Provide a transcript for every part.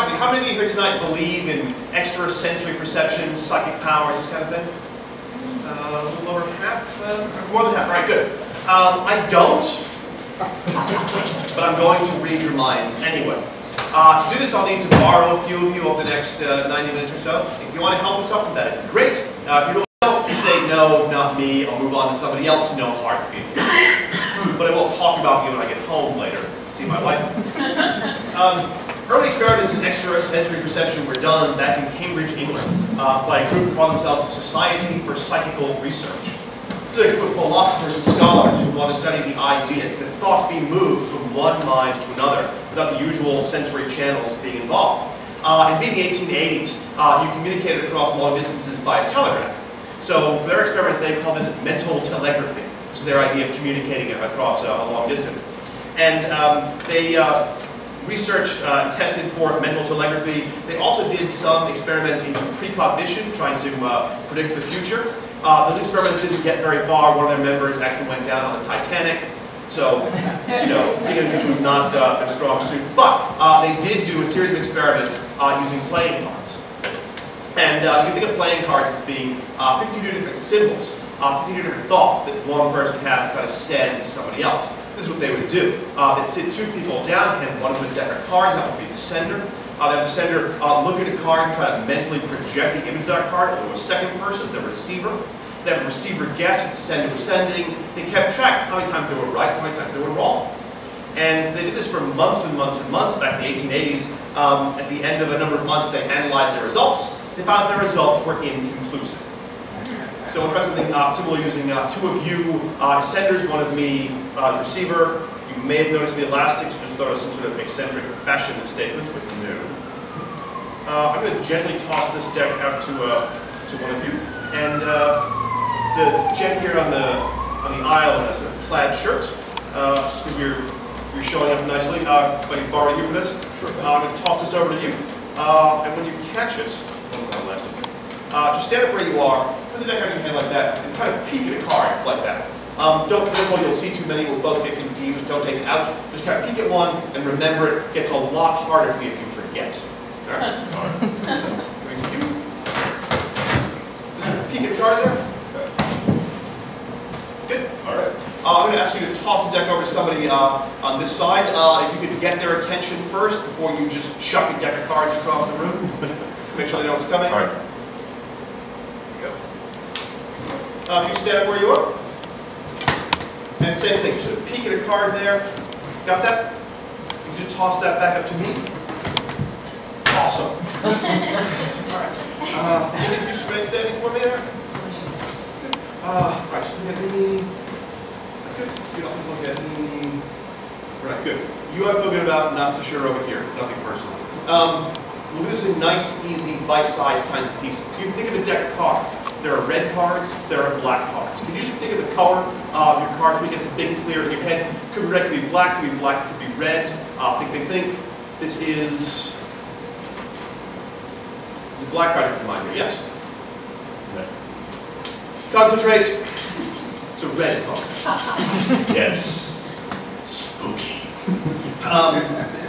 me, how many of you here tonight believe in extrasensory perception, psychic powers, this kind of thing? A little over half? More than half, all right, good. I don't, but I'm going to read your minds anyway. To do this, I'll need to borrow a few of you over the next 90 minutes or so. If you want to help with something, that'd be great. If you don't, just say, no, not me, I'll move on to somebody else, no hard feelings. But I will talk about you when I get home later, see my wife. Early experiments in extrasensory perception were done back in Cambridge, England, by a group called themselves the Society for Psychical Research. This is a group of philosophers and scholars who want to study the idea, can a thought be moved from one mind to another without the usual sensory channels being involved? In the 1880s, you communicated across long distances by a telegraph. So for their experiments, they call this mental telegraphy. This is their idea of communicating across a long distance. And they researched and tested for mental telegraphy. They also did some experiments into precognition, trying to predict the future. Those experiments didn't get very far. One of their members actually went down on the Titanic. So, you know, seeing the future was not a strong suit. But they did do a series of experiments using playing cards. And you can think of playing cards as being 52 different symbols, 52 different thoughts that one person can have and try to send to somebody else. This is what they would do. They'd sit two people down, hand one of them a deck of cards, that would be the sender. They have the sender look at a card and try to mentally project the image of that card onto a second person, the receiver. They have the receiver guess what the sender was sending. They kept track of how many times they were right, how many times they were wrong. And they did this for months and months and months back in the 1880s. At the end of a number of months, they analyzed their results. They found their results were inconclusive. So we'll try something similar using two of you senders, one of me as receiver. You may have noticed the elastics, you just thought of some sort of eccentric fashion statement, but no. I'm going to gently toss this deck out to one of you. And it's a gent here on the aisle in a sort of plaid shirt. Just because you're showing up nicely. If I can borrow you for this? Sure. I'm going to toss this over to you. And when you catch it, just stand up where you are, put the deck on your hand like that, and kind of peek at a card like that. Don't think you'll see too many, we'll both get confused, don't take it out. Just kind of peek at one and remember it gets a lot harder for you if you forget. Alright? Alright. So, going to you. Just peek at a card there. Good? Alright. I'm going to ask you to toss the deck over to somebody on this side. If you could get their attention first before you just chuck a deck of cards across the room. Make sure they know what's coming. Alright. You stand up where you are. And same thing, just peek at a card there. Got that? You can just toss that back up to me. Awesome. Alright. You should remain standing for me there. Right, just look at me. Good. You also look at me. Right, good. You I feel good about, not so sure over here. Nothing personal. We'll do this in nice, easy, bite-sized kinds of pieces. If you think of a deck of cards, there are red cards, there are black cards. Can you just think of the color of your cards? We get this big and clear in your head. Could be red, could be black, could be red. Think. This is a black card in mind here, yes? Red. Concentrate. It's a red card. Yes. Spooky.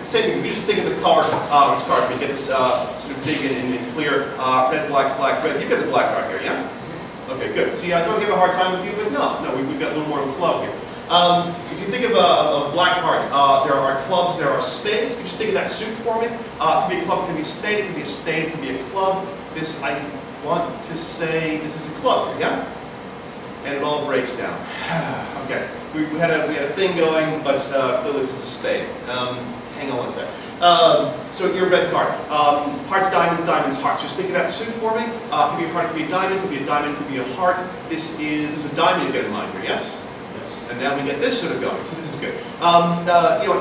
Same thing, you just think of the color of this card. We get this sort of big and clear red, black, red. You've got the black card here, yeah? Okay, good. See, I thought I was having a hard time with you, but no, we've got a little more of a flow here. If you think of black cards, there are clubs, there are spades. Can you just think of that suit for me? It could be a club, it could be a spade, it could be a spade, it could be a club. This, I want to say, this is a club here, yeah? And it all breaks down. Okay, we had a thing going, but clearly this is a spade. Hang on one second. So your red card. Hearts, diamonds, hearts. Just think of that suit for me. It could be a heart, it could be a diamond, could be a heart. This is a diamond you get in mind here, yes? Yes. And now we get this sort of going. So this is good. You know,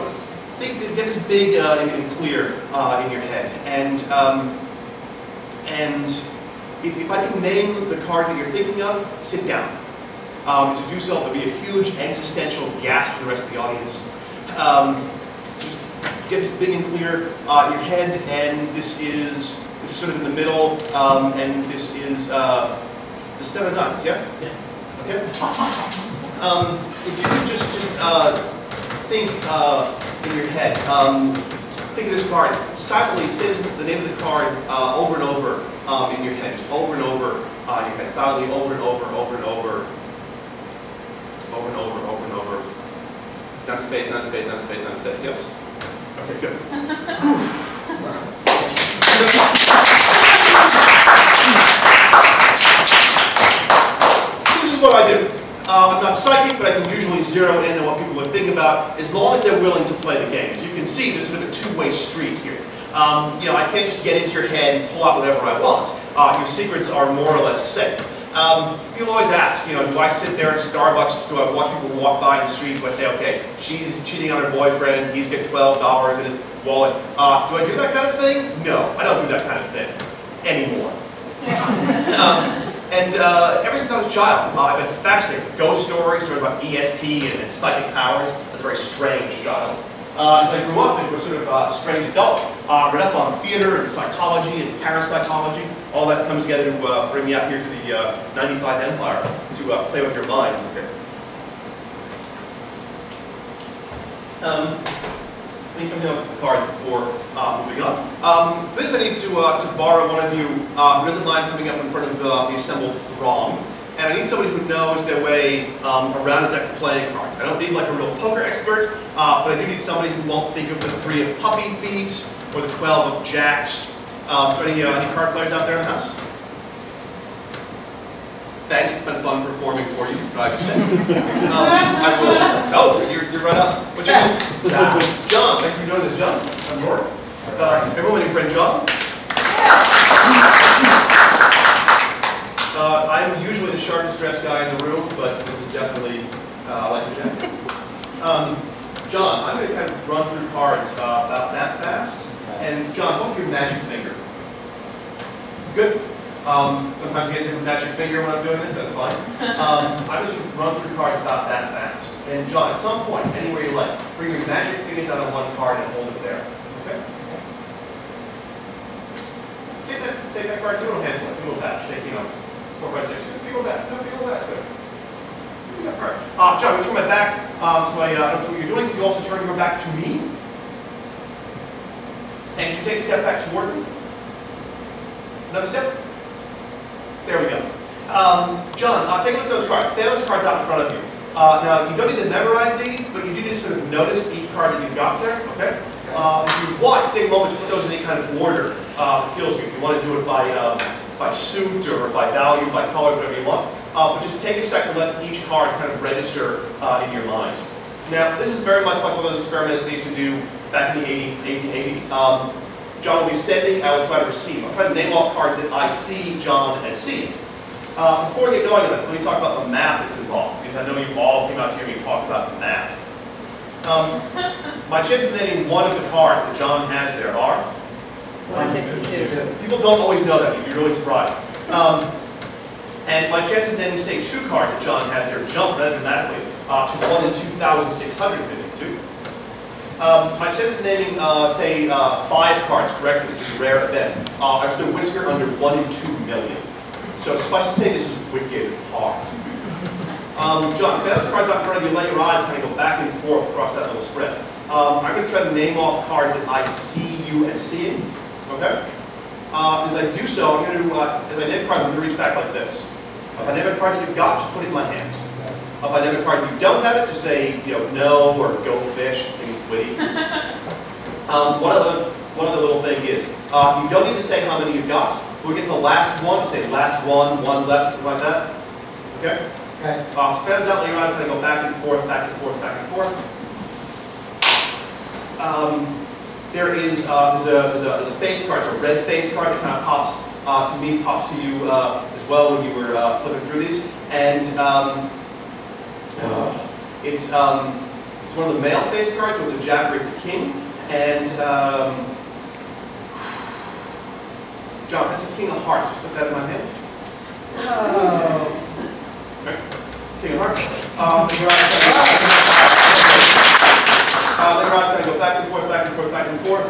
get this big and clear in your head. And if I can name the card that you're thinking of, sit down. As you do so, there'll be a huge existential gasp for the rest of the audience. So just get this big and clear in your head, and this is sort of in the middle, and this is the 7 of diamonds, yeah? Yeah. Okay? If you could just think in your head, think of this card, silently say the name of the card over and over in your head, just over and over in your head, silently over and over, over and over, over and over, over and over. Not a space, not a space, not a space, not a space. Yes? Okay, good. This is what I do. I'm not psychic, but I can usually zero in on what people are thinking about as long as they're willing to play the game. As you can see, there's sort of a two-way street here. You know, I can't just get into your head and pull out whatever I want. Your secrets are more or less safe. People always ask, you know, do I sit there in Starbucks, do I watch people walk by in the street, do I say, okay, she's cheating on her boyfriend, he's got $12 in his wallet. Do I do that kind of thing? No, I don't do that kind of thing anymore. Ever since I was a child, I've been fascinated with ghost stories about ESP and psychic powers. I was a very strange child. As I grew up into a sort of strange adult, read up on theater and psychology and parapsychology. All that comes together to bring me out here to the 95 Empire to play with your minds. Okay. Let me turn down the cards before moving on. For this, I need to borrow one of you who doesn't mind coming up in front of the assembled throng. And I need somebody who knows their way around a deck of playing cards. I don't need like a real poker expert, but I do need somebody who won't think of the 3 of puppy feet or the 12 of jacks. So any card players out there in the house? Thanks, it's been fun performing for you. I will. Oh, you're right up. What's your name? John. Thank you for doing this, John. I'm Rory. Everyone, your friend John. I'm usually the sharpest dressed guy in the room, but this is definitely like a jacket. John, I'm going to kind of run through cards about that fast. And John, hold your magic finger. Good. Sometimes you get a different magic finger when I'm doing this, that's fine. I'm just going to run through cards about that fast. And John, at some point, anywhere you like, bring your magic finger down on one card and hold it there. Okay? Take that card, do a little handful, do a little batch. Take, 4, 5, 6. Feel back. No, feel back. Good. That card. John, I'm going to turn my back so I don't see what you're doing. You also turn your back to me. And you take a step back toward me. Another step. There we go. John, take a look at those cards. Stand those cards out in front of you. Now, you don't need to memorize these, but you do need to sort of notice each card that you've got there. Okay? If you want, take a moment to put those in any kind of order that appeals to you. If you want to do it by suit or by value, by color, whatever you want. But just take a second to let each card kind of register in your mind. Now, this is very much like one of those experiments they used to do back in the 1880s. John will be sending, I will try to receive. I'll try to name off cards that I see John as seeing. Before we get going on this, let me talk about the math that's involved, because I know you all came out to hear me talk about math. My chances of naming one of the cards that John has there are? 152. People don't always know that. You'd be really surprised. And my chances of naming, say, 2 cards that John has there jump rather dramatically to 1 in 2,652. My chances of naming, say, 5 cards correctly, which is a rare event, are just a whisker under 1 in 2 million. So suffice to say, this is wicked hard. John, now those cards out in front of you, let your eyes kind of go back and forth across that little spread. I'm going to try to name off cards that I see you as seeing. Okay? As I do so, I'm going to, as I name a card, I'm going to reach back like this. If I name a card that you've got, just put it in my hand. If I name a card that you don't have it, just say, no, or go fish, things witty. One other little thing is, you don't need to say how many you've got. When we get to the last one, say last one left, something like that. Okay? Okay. So spread this out, let your eyes kind of go back and forth, back and forth, back and forth. There's a face card, it's a red face card that kind of pops to me, pops to you as well when you were flipping through these. And it's one of the male face cards, so it's a jack or it's a king. And John, that's a king of hearts. Just put that in my hand. Oh. Okay. King of hearts. Let your eyes kind of go back and forth, back and forth, back and forth.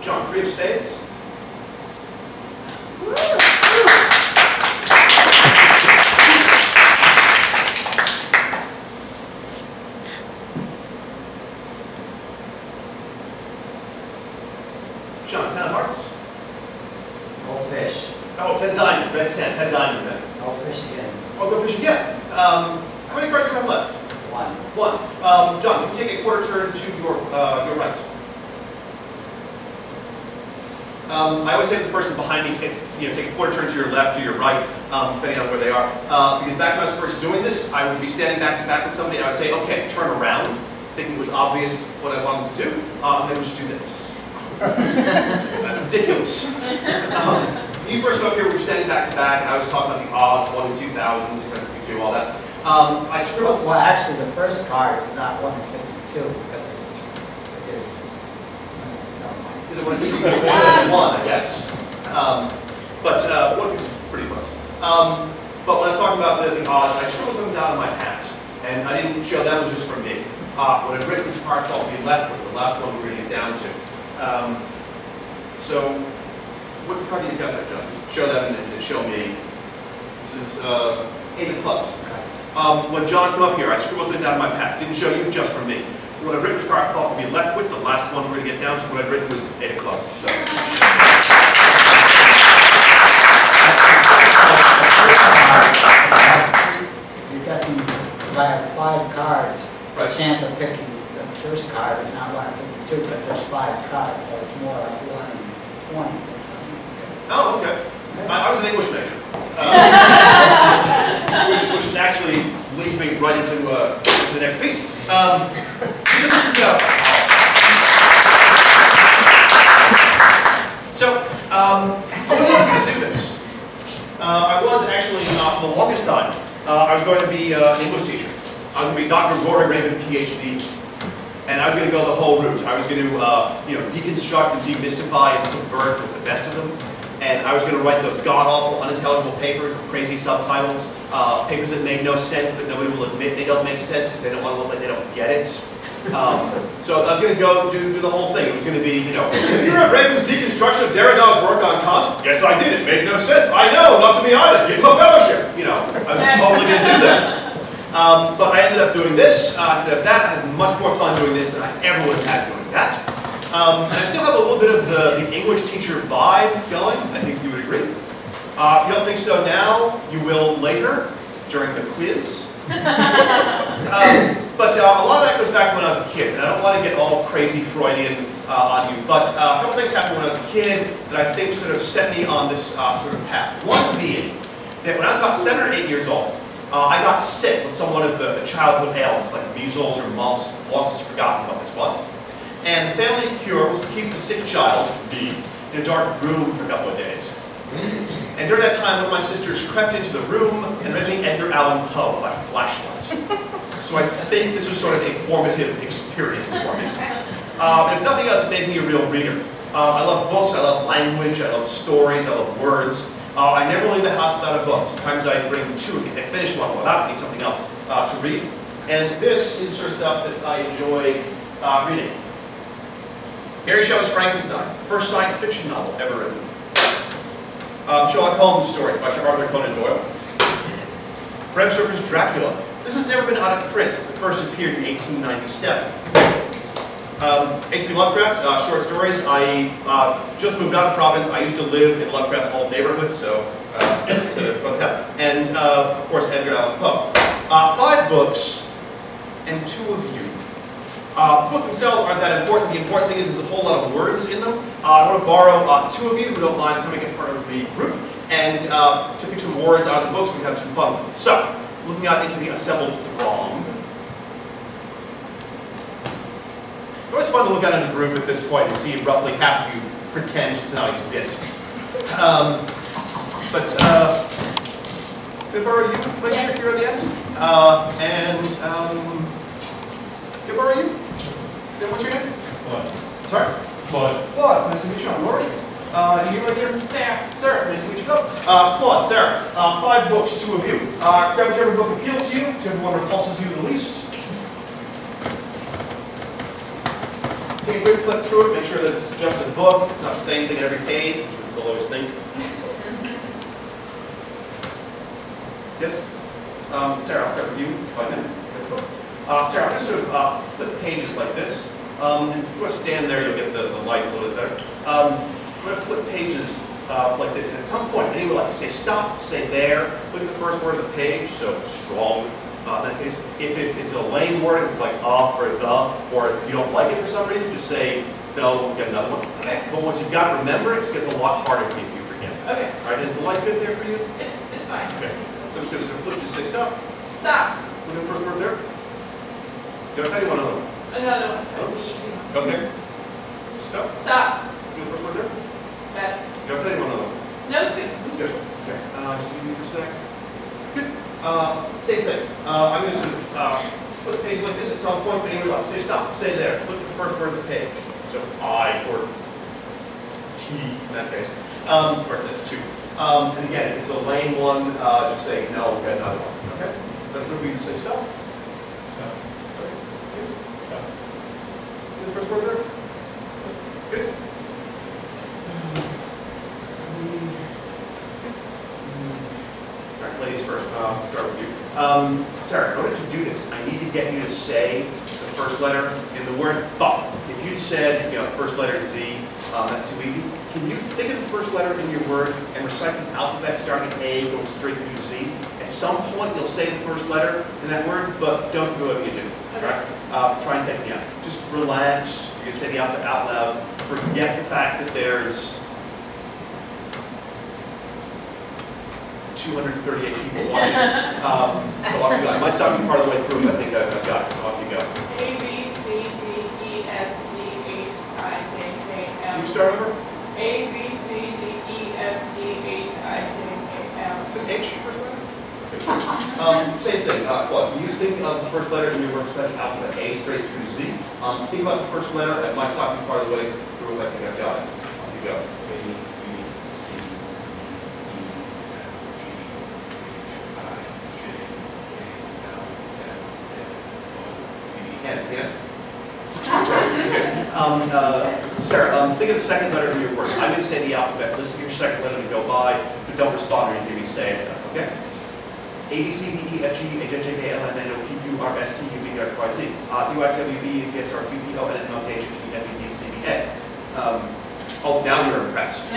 John, 3 of spades. John, 10 of hearts. Go fish. Oh, 10 diamonds, red 10, 10 diamonds then. Go fish again. Oh, go fish again. How many cards do you have left? One. One. John, you can take a quarter turn to your right. I always say to the person behind me, take a quarter turn to your left or your right, depending on where they are. Because back when I was first doing this, I would be standing back to back with somebody, and I would say, okay, turn around, thinking it was obvious what I wanted to do, and they would just do this. That's ridiculous. When you first got up here, we were standing back to back, and I was talking about the odds, 1 in 2,000, 652, all that. I scribbled. Well, actually, the first card is not 1 in 52 because there's. Never mind. Is it 1 in 52? Because 1 in 1, I guess. But 1 is pretty close. But when I was talking about the odds, I scribbled something down on my hat, and I didn't show that was just for me. What I'd written was card called "Be Left With," the last one we're going to get down to. So, what's the card that you got there, John? Just show them and show me. This is 8 of clubs. When John came up here, I scribbled something down on my pad. Didn't show you, just for me. What I'd written was card I thought would be left with. The last one we're going to get down to, what I'd written was 8 of clubs. So. You're guessing if I have 5 cards, right. The chance of picking the first card is not 1 in 52 because there's 5 cards, so it's more like 1 in 20 or something. Oh, okay. I was an English major. Which actually leads me right into the next piece. I wasn't always going to do this. I was actually, for the longest time, I was going to be an English teacher. I was going to be Dr. Rory, PhD. And I was going to go the whole route. I was going to deconstruct and demystify and subvert with the best of them. And I was going to write those god-awful, unintelligible papers with crazy subtitles, papers that made no sense, but nobody will admit they don't make sense because they don't want to look like they don't get it. So I was going to go do the whole thing. It was going to be, you read Raven's deconstruction of Derrida's work on Kant? Yes, I did. It made no sense. I know, not to me either. Give him a fellowship. I was totally going to do that. But I ended up doing this. Instead of that, I had much more fun doing this than I ever would have had doing that. And I still have a little bit of the English teacher vibe going. I think you would agree. If you don't think so now, you will later, during the quiz. But a lot of that goes back to when I was a kid, and I don't want to get all crazy Freudian on you, but a couple things happened when I was a kid that I think sort of set me on this sort of path. One being that when I was about 7 or 8 years old, I got sick with some one of the childhood ailments, like measles or mumps. I've long since forgotten what this was. And the family cure was to keep the sick child, me, in a dark room for a couple of days. And during that time, one of my sisters crept into the room and read me Edgar Allan Poe by flashlight. So I think this was sort of a formative experience for me. And if nothing else, it made me a real reader. I love books, I love language, I love stories, I love words. I never leave the house without a book. Sometimes I bring 2 because I finished one. Well, I need something else to read. And this is sort of stuff that I enjoy reading. Mary Shelley's Frankenstein, the first science fiction novel ever written. Sherlock Holmes stories by Sir Arthur Conan Doyle. Bram Stoker's Dracula. This has never been out of print. It first appeared in 1897. H.P. Lovecraft, short stories. I just moved out of Providence. I used to live in Lovecraft's old neighborhood, so it's fun to have. And, of course, Edgar Allan Poe. 5 books and 2 of you. The books themselves aren't that important. The important thing is there's a whole lot of words in them. I want to borrow 2 of you who don't mind coming in front of the group and to pick some words out of the books we can have some fun with. So, looking out into the assembled throng. It's always fun to look out into the group at this point and see roughly half of you pretend to not exist. Can I borrow you? Yes. Here at the end? Can I borrow you? And what's your name? Claude. Sorry? Claude. Claude, nice to meet you. I'm Rory. You right here? Sarah. Sarah, nice to meet you. Claude, Sarah, 5 books, 2 of you. Grab whichever book appeals to you, whichever one repulses you the least. Take a quick flip through it, make sure that it's just a book, it's not the same thing on every page, which people always think. Yes? Sarah, I'll start with you. Find them. Sarah, I'm going to sort of flip pages like this. And if you want to stand there, you'll get the light a little bit better. We're going to flip pages like this, and at some point, anywhere like say stop, say there, look at the first word of the page, so strong in that case. If it's a lame word, it's like or the, or if you don't like it for some reason, just say no, we'll get another one. Okay. But once you've got to remember it, it gets a lot harder for you if you forget. Okay. All right, is the light good there for you? It's fine. Okay. So I'm just going to sort of flip, just say stop. Stop. Look at the first word there. Go ahead, you want another one? Another one. That's the easy one. Okay. Stop. Stop. Look at the first word there. Better. Go ahead, you want another one? No, it's good. That's good. Okay. Just leave me for a sec. Good. Same thing. I'm going to sort of flip the page like this at some point, but anyway, say stop. Say there. Look at the first word of the page. So I or T in that case. Or that's two. And again, if it's a lame one, just say no, we'll get another one. Okay? So that's what we say stop. Stop. Sorry. Good. Stop. Look at the first word there. Good. All right, ladies first. Start with you. Sarah, in order to do this, I need to get you to say the first letter in the word thought. If you said, first letter Z, that's too easy. Can you think of the first letter in your word and recite the alphabet starting at A, going straight through to Z? At some point, you'll say the first letter in that word, but don't do what you do. Okay. Right? Try and think, just relax. You can say the alphabet out loud. Forget the fact that there's 238 people watching. So off you go. I might stop you part of the way through, but I think I've got it. So off you go. A, B, C, D, E, F, G, H, I, J, K, L. Can you start over? A, B, C, D, E, F, G, H, I, J, K, L. Is it H first letter? Same thing. What? You think of the first letter in your work set alphabet A straight through Z. Think about the first letter. I might stop you part of the way through. I think I've got it. Off you go. Sarah, think of the second letter in your word. I'm going to say the alphabet. Listen to your second letter to go by, but don't respond or you hear me say it. Okay? A, B, C, D, E, F, G, H, I, J, K, L, M, N, O, P, Q, R, S, T, U, V, W, X, Y, Z. T, U, X, W, V, T, S, R, Q, P, O, N, N, O, P, H, Q, F, E, D, C, B, A. Oh, now you're impressed.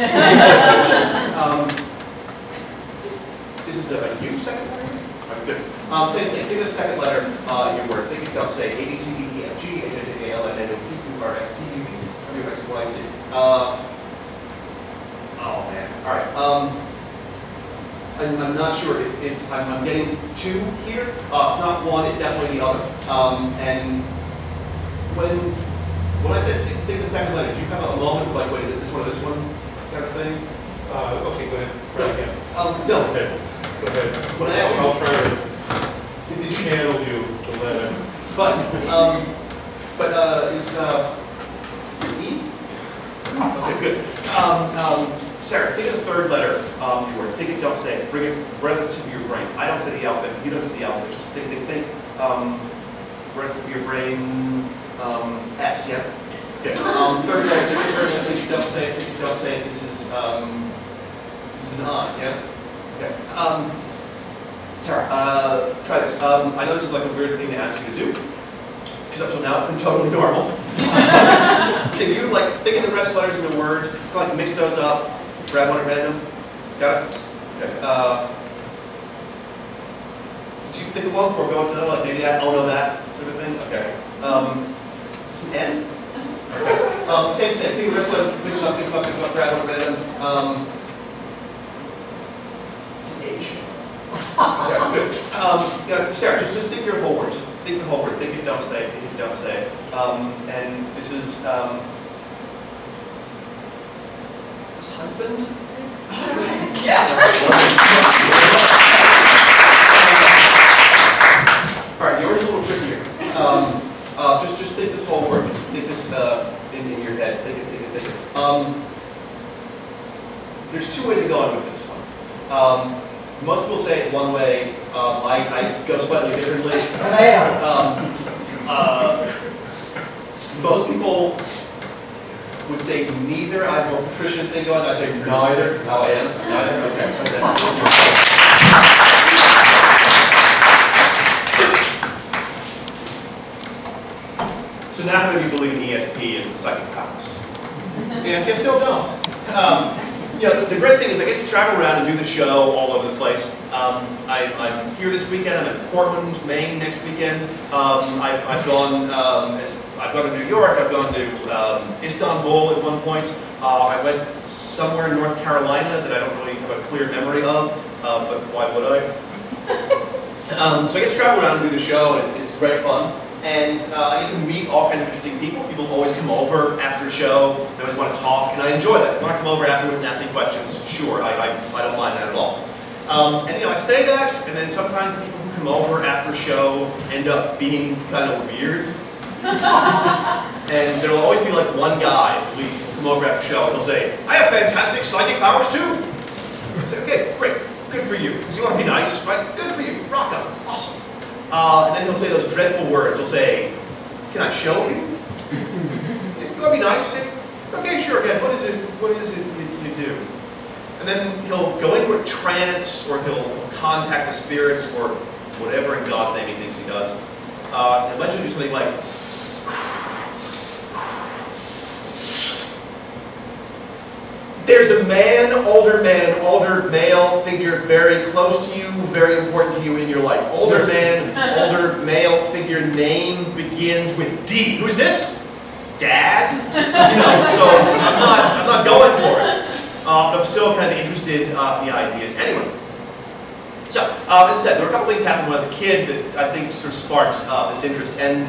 This is a U second letter? Right, good. Same thing. Think of the second letter in your word. Think of, don't say A, B, C, D, E, F, G, H, I, J, K, L, M, N, O, P, Q, R, S, T, U, V, W, X, Y, Z. Oh, man. All right. I'm not sure. I'm getting two here. It's not one. It's definitely the other. And when I said think of the second letter, did you have a moment like, wait, is it this one or this one kind of thing? Okay, go ahead. Try again. No. Okay. Go ahead. When I asked you, I'll try to channel you the letter. it's fun. But is it E? Okay, good. Sarah, think of the third letter you were. Think it, don't say it. Bring it right to your brain. I don't say the alphabet. You don't say the alphabet. Just think. Right to your brain. S, yeah? Okay. Third letter, think it, don't say it. Think it, don't say it. This is an I, yeah? Okay. Sarah, try this. I know this is like a weird thing to ask you to do, because up till now it's been totally normal. Can you think of the rest of the letters in the word, kind of mix those up, grab one at random? Got it? Okay. Did you think of one before going to another? Like maybe that, oh no, that sort of thing? Okay. It's an N? Okay. Same thing. Think of the rest of the letters, mix them up, grab one at random. H. Okay, good. Sarah, just think your whole word. Just think the whole word. Think it, don't say it. Think it, don't say it. And this is his husband. Yeah. All right, yours is a little trickier. Just think this whole word. Just think this in your head. Think it. There's two ways of going with this one. Most people say it one way. I go slightly differently. Most people would say neither. I have a more patrician thing going. I say neither. That's how I am. Neither. Okay. So now how many of you believe in ESP and psychic powers? Yeah, see, I still don't. You know, the great thing is I get to travel around and do the show all over the place. I'm here this weekend. I'm in Portland, Maine next weekend. I've gone to New York. I've gone to Istanbul at one point. I went somewhere in North Carolina that I don't really have a clear memory of, but why would I? So I get to travel around and do the show, and it's great fun. And I get to meet all kinds of interesting people. People always come over after a show. They always want to talk, and I enjoy that. They want to come over afterwards and ask me questions. Sure, I don't mind that at all. And you know, I say that, and then sometimes the people who come over after a show end up being kind of weird. And there will always be like one guy, at least, who'll come over after a show, and he'll say, "I have fantastic psychic powers too." I say, "Okay, great, good for you, because you want to be nice, right? Good for you, rock on, awesome." And then he'll say those dreadful words. He'll say, "Can I show you?" You want to be nice? Say, "Okay, sure, again, what is it you do?" And then he'll go into a trance, or he'll contact the spirits, or whatever in God's name he thinks he does. And eventually do something like, "There's a older male figure very close to you, very important to you in your life. Older male figure, name begins with D. Who's this? Dad?" You know, so I'm not going for it. But I'm still kind of interested in the ideas anyway. So, as I said, there were a couple things that happened when I was a kid that I think sort of sparked this interest. And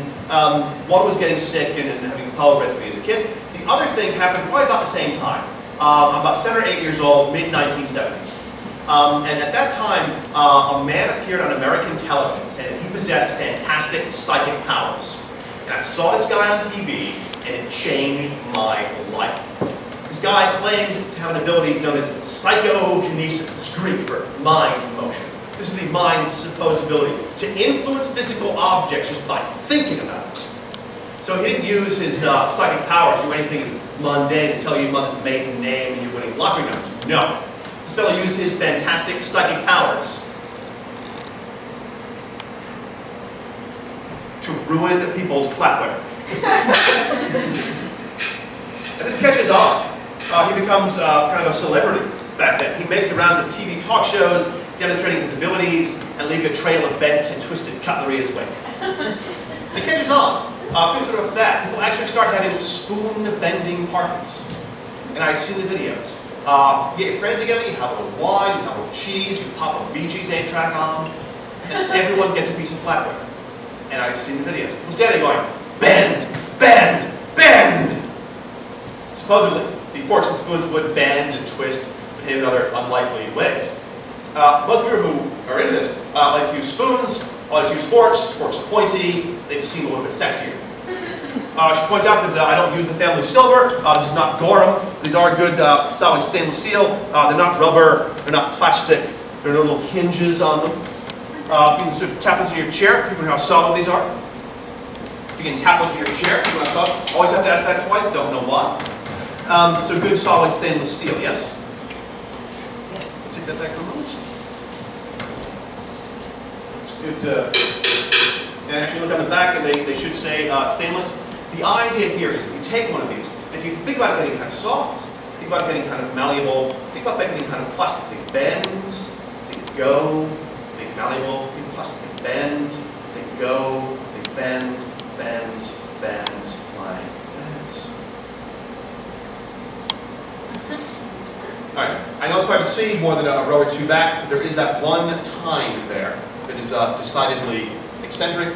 one was getting sick and having a poem read to me as a kid. The other thing happened probably about the same time. I'm about 7 or 8 years old, mid-1970s. And at that time, a man appeared on American television saying that he possessed fantastic psychic powers. And I saw this guy on TV, and it changed my life. This guy claimed to have an ability known as psychokinesis. It's Greek for mind motion. This is the mind's supposed ability to influence physical objects just by thinking about it. So he didn't use his psychic powers to do anything as mundane as tell you your mother's maiden name and your winning lottery numbers. No. This fellow used his fantastic psychic powers to ruin people's flatware. And this catches on. He becomes kind of a celebrity back then. He makes the rounds of TV talk shows, demonstrating his abilities, and leaving a trail of bent and twisted cutlery in his wake. It catches on. People sort of that. People actually start having spoon-bending parties. And I've seen the videos. You get your friends together, you have a little wine, you have a little cheese, you pop a Bee Gees 8-track on, and everyone gets a piece of flatware. And I've seen the videos. People stand there going, "Bend, bend, bend!" Supposedly, the forks and spoons would bend and twist, but in other unlikely ways. Most people who are in this like to use spoons, like to use forks. Forks are pointy, they just seem a little bit sexier. I should point out that I don't use the family silver. This is not Gorham. These are good solid stainless steel. They're not rubber, they're not plastic, there are no little hinges on them. You can sort of tap those in your chair, people know how solid these are. You can tap those in your chair, people know how solid. Always have to ask that twice, don't know why. So good solid stainless steel, yes? Take that back for a moment. It's good. And actually look on the back and they should say stainless. The idea here is if you take one of these, if you think about it getting kind of soft, think about it getting kind of malleable, think about that getting kind of plastic. They bend, they go, they malleable, think plastic, they bend, they go, they bend, bend, bend, like that. Alright, I know it's hard to see more than a row or two back, but there is that one tine there that is decidedly eccentric.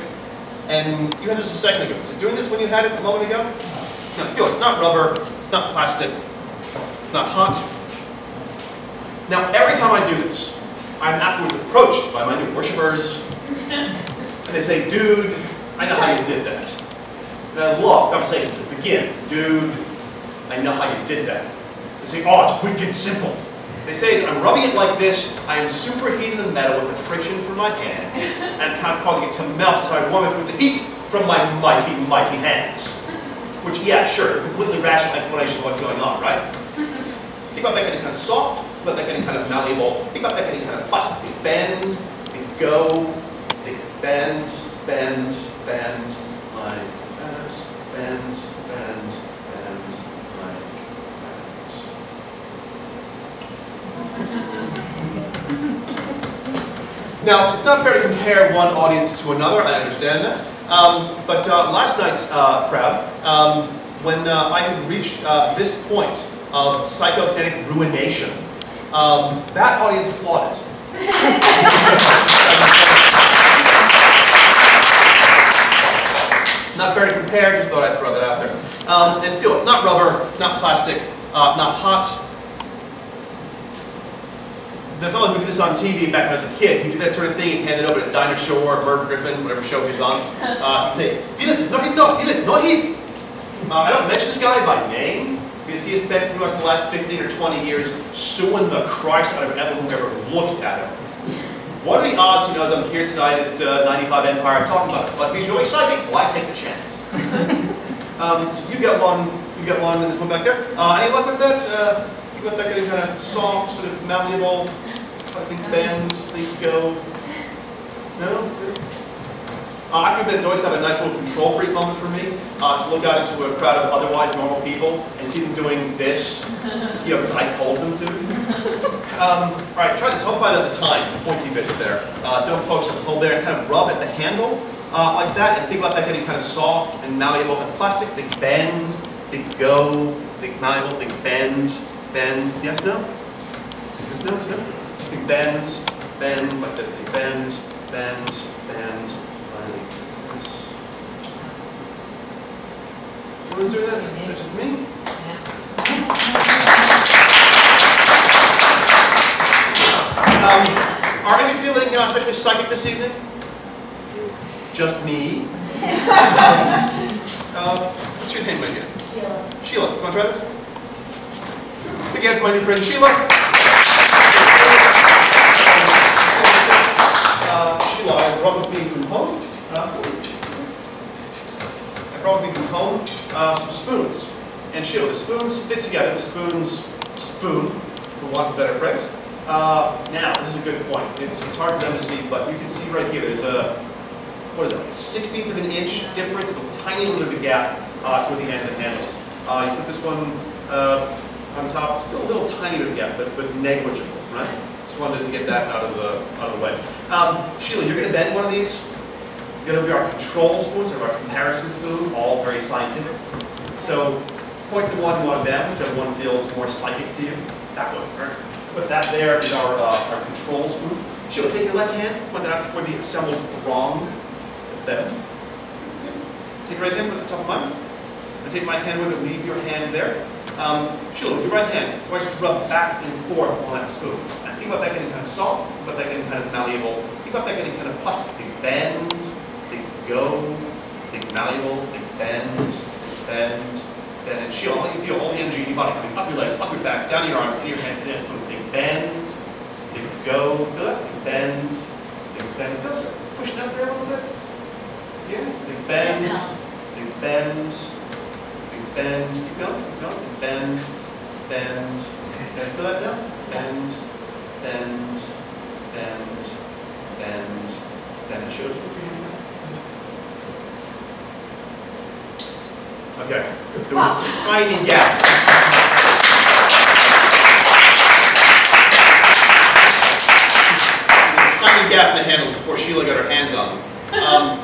And you had this a second ago. So doing this when you had it a moment ago? No, feel it. It's not rubber, it's not plastic, it's not hot. Now, every time I do this, I'm afterwards approached by my new worshipers, and they say, "Dude, I know how you did that." And I love conversations that begin, "Dude, I know how you did that." They say, "Oh, it's wicked simple." They say, as I'm rubbing it like this, I am superheating the metal with the friction from my hands and kind of causing it to melt as I warm it with the heat from my mighty, mighty hands. Which, yeah, sure, is a completely rational explanation of what's going on, right? Think about that getting kind of soft, think about that getting kind of malleable, think about that getting kind of plastic. They bend, they go, they bend, bend, bend, like that, bend, bend, like that. Now, it's not fair to compare one audience to another, I understand that. But last night's crowd, when I had reached this point of psychokinetic ruination, that audience applauded. Not fair to compare, just thought I'd throw that out there. And feel it, not rubber, not plastic, not hot. The fellow who did this on TV back when I was a kid, he did that sort of thing and handed over to Dinah Shore, Merv Griffin, whatever show he was on. He'd say, feel it, no heat, no, feel it, no heat. I don't mention this guy by name, because he has spent pretty much the last 15 or 20 years suing the Christ out of everyone who ever looked at him. What are the odds he knows I'm here tonight at 95 Empire talking about it? But if he's really psychic, well, I take the chance. So you got one, and there's one back there. Any luck with that? You got that getting kind of soft, sort of malleable, I think bend, think go. No? I have to admit, it's always kind of a nice little control freak moment for me to look out into a crowd of otherwise normal people and see them doing this, you know, because I told them to. All right, try this. Hold by the time, the pointy bits there. Don't poke, so hold there and kind of rub at the handle like that, and think about that getting kind of soft and malleable and plastic. Think bend, think go, think malleable, think bend, bend. Yes, no? Yes, no? No? Just think bend, bend like this. Think bend, bend, bend. Who's doing that? That's just me? Are any feeling especially psychic this evening? Just me? What's your name right here? Sheila. Sheila, you want to try this? Big hand for my new friend Sheila. Sheila, I brought with me from home. Some spoons. And Sheila, the spoons fit together. The spoons spoon, for want of a better phrase. Now, this is a good point. It's hard for them to see, but you can see right here, there's a, what is it, like 1/16 of an inch difference, a tiny little bit of a gap toward the end of the handles. You put this one on top, still a little tiny bit of gap, but negligible, right? Just wanted to get that out of the way. Sheila, you're going to bend one of these. The other will be our control spoons, or our comparison spoon, all very scientific. So, point the one you want to bend, whichever one feels more psychic to you. That one, right? Put that there is our control spoon. Sheila, take your left hand, point that out toward the assembled throng. That's there. Take your right hand, put it on top of mine. And take my hand with it, leave your hand there. Sheila, with your right hand, I want you to rub back and forth on that spoon. And think about that getting kind of soft, think about that getting kind of malleable, think about that getting kind of plastic. Think bend, think go, think malleable, think bend, bend, bend. And Sheila, I want you to feel all the energy in your body coming up your legs, up your back, down your arms, in your hands, and that spoon. Think bend, think go, feel that? Think bend, think bend. Feel that? Push that there a little bit. Yeah, think bend, think bend. Bend, keep going, think bend, bend, bend, feel that down? Bend, bend, bend, bend, bend. It shows what you're doing. Okay, there was a tiny gap. There's a tiny gap in the handles before Sheila got her hands on them.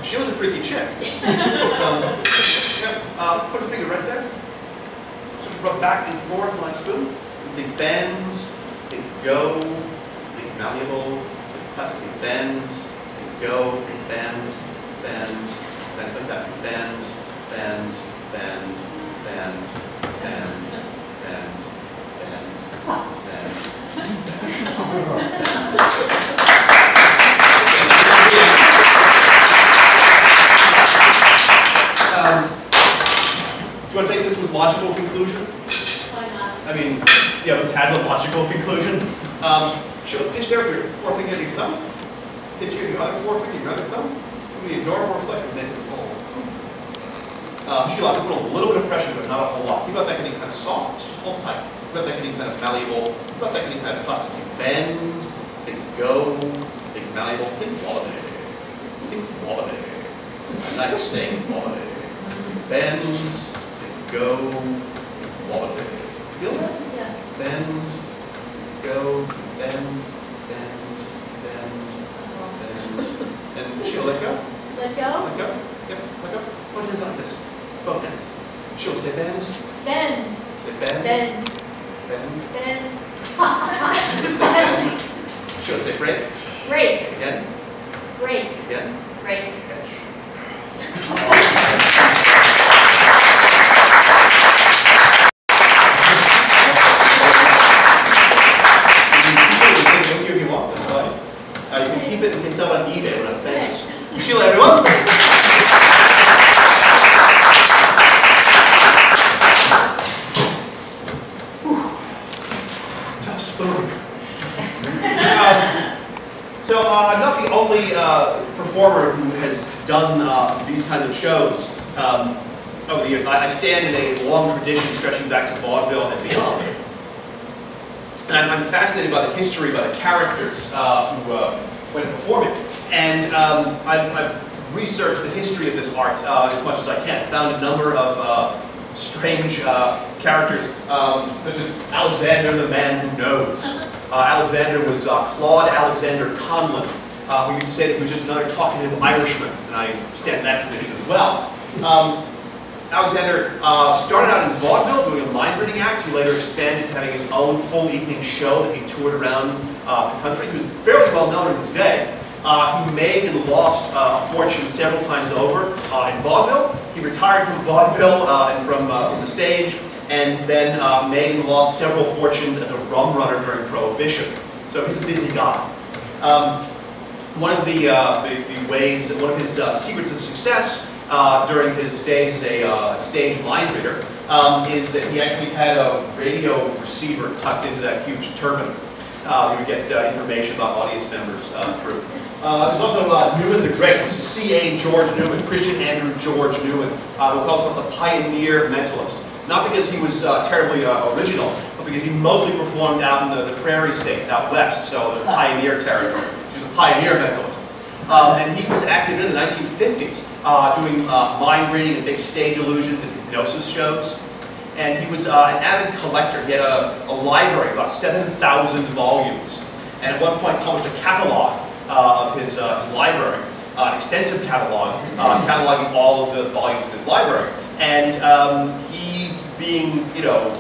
She was a freaky chick. Put a finger right there. So just rub back and forth on that spoon. Think bend, think go, think malleable, think plastic, think bend, think go, think bend, bend, bend like that. Bend, bend, bend, bend, bend, bend, bend, do you want to take this to a logical conclusion? Why not? I mean, yeah, this has a logical conclusion. She'll pinch there with your forefinger and your thumb. Pinch here with your other forefinger and your other thumb. Look at the adorable reflection of the naked pole. She'll have to put a little bit of pressure, but not a whole lot. Think about that getting kind of soft, just hold tight. Think about that getting kind of malleable. Think about that getting kind of plastic. Think bend, think go, think malleable, think wallaby. Think wallaby. I like saying wallaby. Bend, go, wobble. Feel that? Yeah. Bend, go, bend, bend, and she'll let go. Let go. Let go. Yep, let go. Both hands like this. Both hands. She'll say bend. Bend. Say bend. Bend. Bend. Bend. Say bend. She'll say break. Break. Again. Break. Again. Break. Catch. If you want, that's fine. You can keep it and you can sell it on eBay when I'm famous. Sheila, everyone. Tough spoon. So I'm not the only performer who has done these kinds of shows over the years. I stand in a long tradition stretching back to vaudeville and beyond. And I'm fascinated by the history, by the characters who went performing. And I've researched the history of this art as much as I can. Found a number of strange characters, such as Alexander the Man Who Knows. Alexander was Claude Alexander Conlon, who used to say that he was just another talkative Irishman, and I stand in that tradition as well. Alexander started out in vaudeville doing a mind-reading act. He later expanded to having his own full evening show that he toured around the country. He was fairly well known in his day. He made and lost a fortune several times over in vaudeville. He retired from vaudeville and from the stage, and then made and lost several fortunes as a rum runner during Prohibition. So he's a busy guy. One of the ways, one of his secrets of success during his days as a stage mind reader is that he actually had a radio receiver tucked into that huge turban. He would get information about audience members through. There's also Newman the Great. This is C.A. George Newman, Christian Andrew George Newman, who calls himself the pioneer mentalist. Not because he was terribly original, but because he mostly performed out in the prairie states, out west, so the pioneer territory. He was a pioneer mentalist. And he was active in the 1950s, doing mind reading and big stage illusions and hypnosis shows. And he was an avid collector. He had a library, about 7,000 volumes, and at one point published a catalog of his library, an extensive catalog, cataloging all of the volumes of his library. And he, being, you know,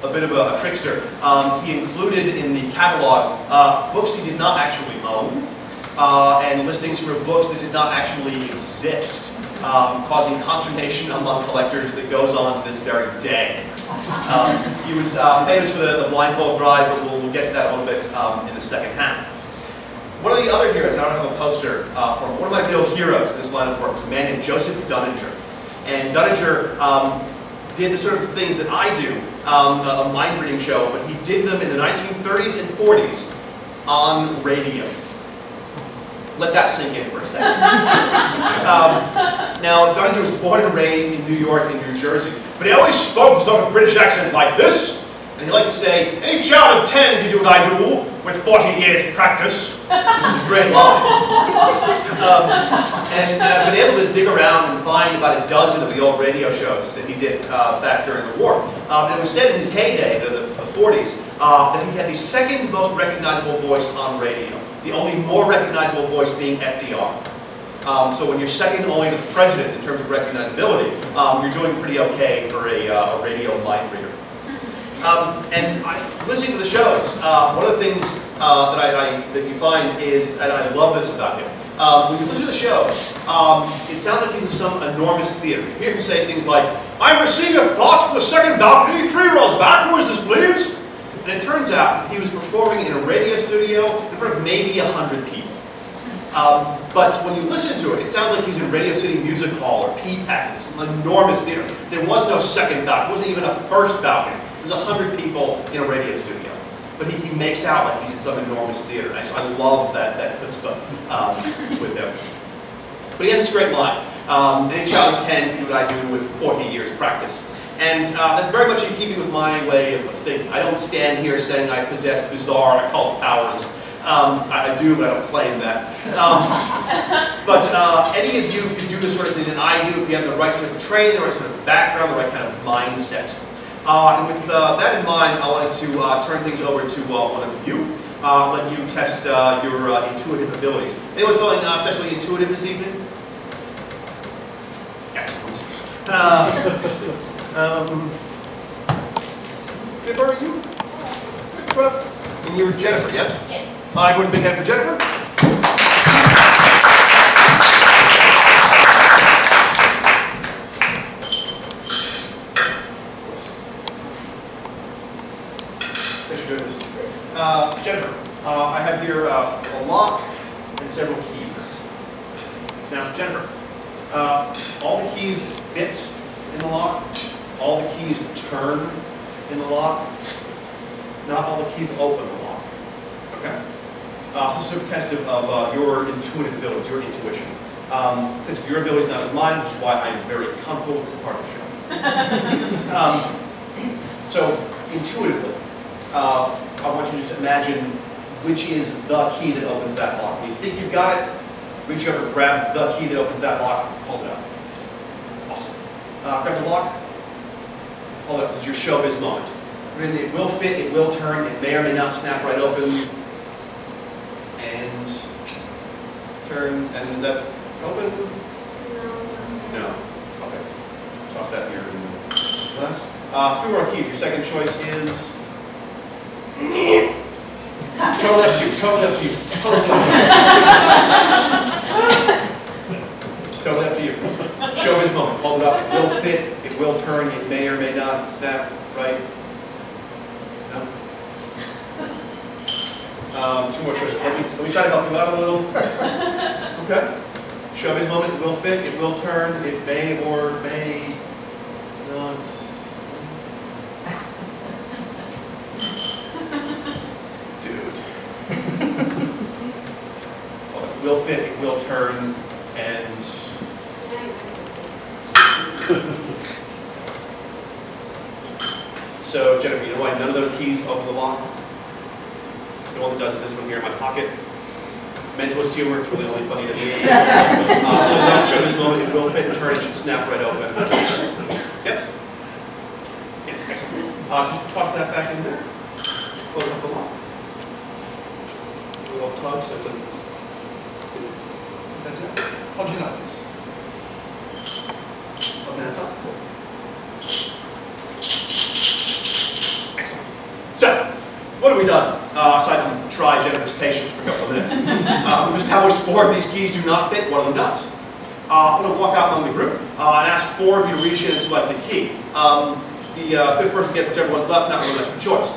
a bit of a trickster, he included in the catalog books he did not actually own, and listings for books that did not actually exist, causing consternation among collectors that goes on to this very day. He was famous for the blindfold drive, but we'll get to that a little bit in the second half. One of the other heroes, I don't have a poster for him, one of my real heroes in this line of work was a man named Joseph Dunninger. And Dunninger did the sort of things that I do, a mind-reading show, but he did them in the 1930s and 40s on radio. Let that sink in for a second. Now, Dunninger was born and raised in New York and New Jersey, but he always spoke with sort of a British accent like this. And he liked to say, "Any child of 10 can do what I do with 40 years practice," which is a great line. And I've been able to dig around and find about a dozen of the old radio shows that he did back during the war. And it was said in his heyday, the 40s, that he had the second most recognizable voice on radio. The only more recognizable voice being FDR. So when you're second only to the president in terms of recognizability, you're doing pretty okay for a radio mind reader. And listening to the shows, one of the things that you find is, and I love this about him, when you listen to the shows, it sounds like he's in some enormous theater. You hear him say things like, "I'm receiving a thought from the second balcony, 3 rows back, who is this, please?" And it turns out that he was performing in a radio studio in front of maybe 100 people. But when you listen to it, it sounds like he's in Radio City Music Hall or PPAC. It's an enormous theater. There was no second balcony. It wasn't even a first balcony. There's 100 people in a radio studio. But he makes out like he's in some enormous theater. And I love that chutzpah with him. But he has this great line. Any child of 10 can do what I do with 40 years practice. And that's very much in keeping with my way of thinking. I don't stand here saying I possess bizarre occult powers. I do, but I don't claim that. But any of you can do the sort of thing that I do if you have the right sort of training, the right sort of background, the right kind of mindset. And with that in mind, I wanted to turn things over to one of you. Let you test your intuitive abilities. Anyone feeling especially intuitive this evening? Excellent. Are you? And you're Jennifer, yes? Yes. I would big hand for Jennifer. Thanks for doing this. Jennifer, I have here a lock and several keys. Now, Jennifer, all the keys fit in the lock. All the keys turn in the lock. Not all the keys open the lock. Okay? So this is a test of your intuitive abilities, your intuition. Test of your abilities, not of mine, which is why I'm very comfortable with this part of the show. So, intuitively, I want you to just imagine which is the key that opens that lock. When you think you've got it, reach over, grab the key that opens that lock, hold it up. Awesome. Grab the lock, hold it up. This is your showbiz moment. It will fit, it will turn, it may or may not snap right open. And turn, and is that open? No. Okay. Toss that here in the glass. 3 more keys. Your second choice is totally up to you. Totally up to you. Totally up to you. Showbiz moment. Hold it up. It will fit. It will turn. It may or may not snap right. No. 2 more choices. Let me try to help you out a little. Okay. Showbiz moment. It will fit. It will turn. It may or may not. It will fit, it will turn, and so Jennifer, you know why none of those keys open the lock? It's the one that does this one here in my pocket. Mentalist humor, it's really only funny to me. Show this moment, it will fit and turn, it should snap right open. Yes? Yes, excellent. Just toss that back in there. Just close up the lock. A little tug so it doesn't. That's it. Hold your nut, please. Open that up. Excellent. So, what have we done? Aside from try Jennifer's patience for a couple of minutes. We've established 4 of these keys do not fit. One of them does. I'm going to walk out among the group and ask 4 of you to reach in and select a key. The 5th person gets whichever one's left, not really much of a choice.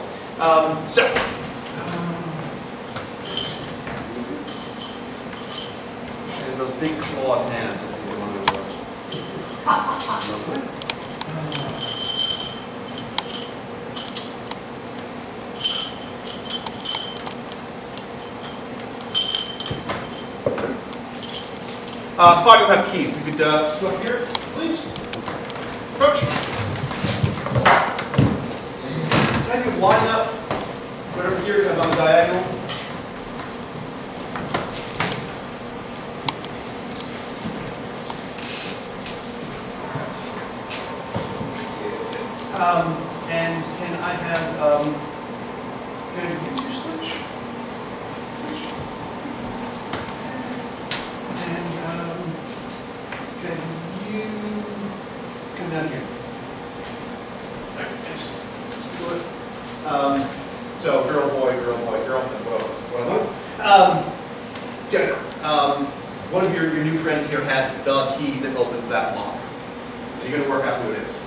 Those big clawed hands that you want to the 5 of you have keys. If you could scoot up here, please. Approach. Can you line up whatever here is on the diagonal? And can I have, can I use your switch? And can you come down here? Alright, let's do it. So girl, boy, girl, that's what I want. Jennifer, one of your new friends here has the key that opens that lock. You're going to work out who it is.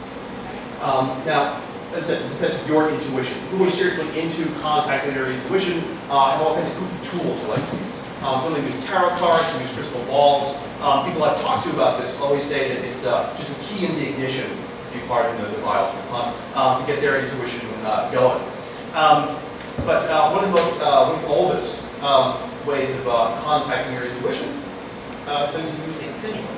Now, as I said, this is a test of your intuition. People who are seriously into contacting their intuition have all kinds of tools they like to use. Some of them use tarot cards, some use crystal balls. People I've talked to about this always say that it's just a key in the ignition, if you pardon the vials from pun, to get their intuition going. But one of the oldest ways of contacting your intuition is things you use a pendulum.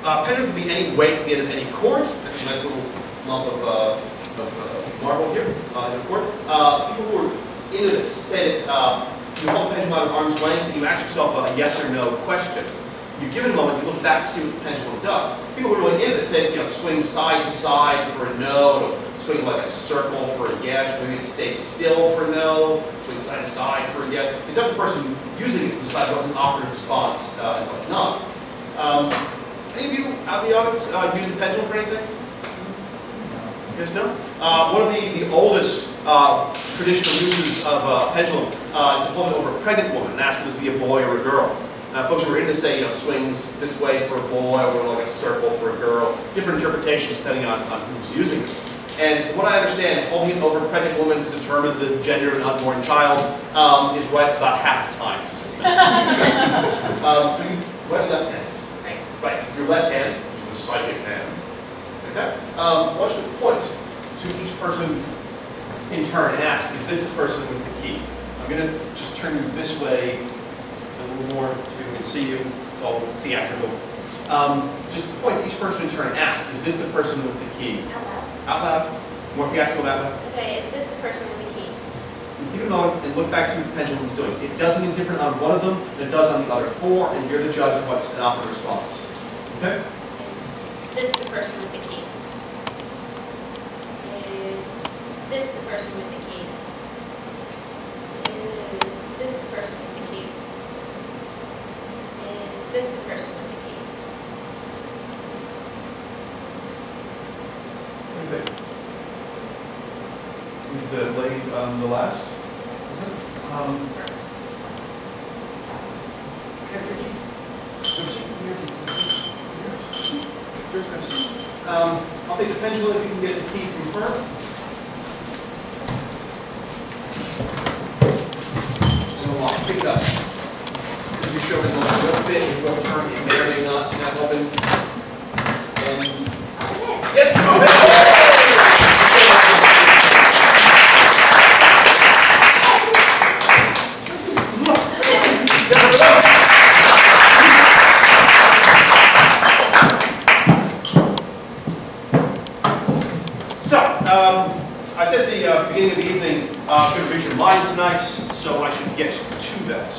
Pendulum can be any weight at the end of any cord. That's a nice little lump of marble here in the court. People who are into this say that you hold the pendulum at arm's length and you ask yourself a yes or no question. You give it a moment, you look back to see what the pendulum does. People who are really into this say, swing side to side for a no, it'll swing like a circle for a yes, maybe it stays still for a no, swing side to side for a yes. It's up to the person using it to decide what's an operative response and what's not. Any of you out in the audience use the pendulum for anything? You guys know? One of the oldest traditional uses of a pendulum is to hold it over a pregnant woman and ask if this be a boy or a girl. Folks who are into this say, swings this way for a boy or like a circle for a girl. Different interpretations depending on who's using it. And from what I understand, holding it over a pregnant woman to determine the gender of an unborn child is right about half the time. So you right left hand. Right. Your left hand is the psychic hand. Okay? I want you to point to each person in turn and ask, is this the person with the key? I'm going to just turn you this way a little more so people can see you. It's all theatrical. Just point to each person in turn and ask, is this the person with the key? Out loud. Out loud? More theatrical that way? Okay, is this the person with the key? Give it a moment and look back to see what the pendulum is doing. It does something different on one of them than it does on the other four, and you're the judge of what's an operative response. Okay? Is this the person with the key? Is this the person with the key? Is this the person with the key? Is this the person with the key? What do you think? Is the lady on the last? I'll take the pendulum if you can get the key from her. And we'll pick it up. As you show it, it will fit, it will turn, it may or may not snap open. And yes! I said at the beginning of the evening, I'm going to read your minds tonight, so I should get to that.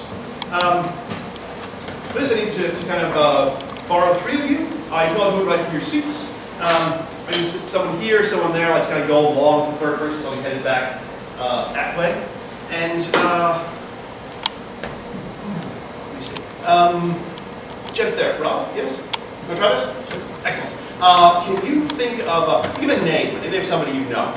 For this, I need to kind of borrow three of you. You can all do it right from your seats. I need someone here, someone there. I like to kind of go along with the third person, so I'll be headed back that way. And let me see. Jet there, Rob, yes? You want to try this? Excellent. Can you think of, give a name of somebody you know.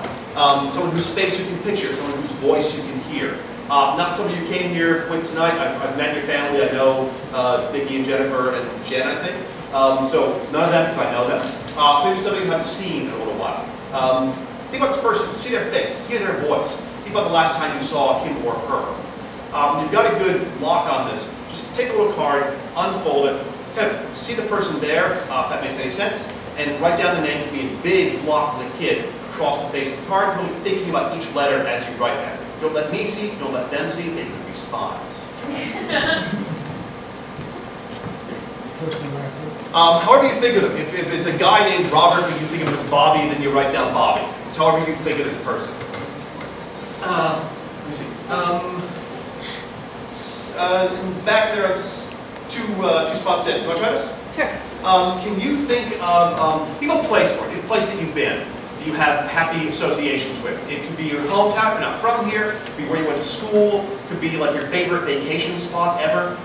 Someone whose face you can picture, someone whose voice you can hear. Not somebody you came here with tonight. I've met your family. I know Nikki and Jennifer and Jen, I think. So none of them, because I know them. So maybe somebody you haven't seen in a little while. Think about this person. See their face. Hear their voice. Think about the last time you saw him or her. When you've got a good lock on this, just take a little card, unfold it, kind of see the person there, if that makes any sense, and write down the name. It could be in big block with a kid across the face of the card, really thinking about each letter as you write that. Don't let me see, don't let them see, they could be spies. However you think of them. If it's a guy named Robert, but you think of him as Bobby, then you write down Bobby. It's however you think of this person. Let me see. Back there, it's two spots in. You want to try this? Sure. Can you think of, think of a place for it, a place that you've been, that you have happy associations with. It could be your hometown, if you're not from here, it could be where you went to school, it could be like your favorite vacation spot ever.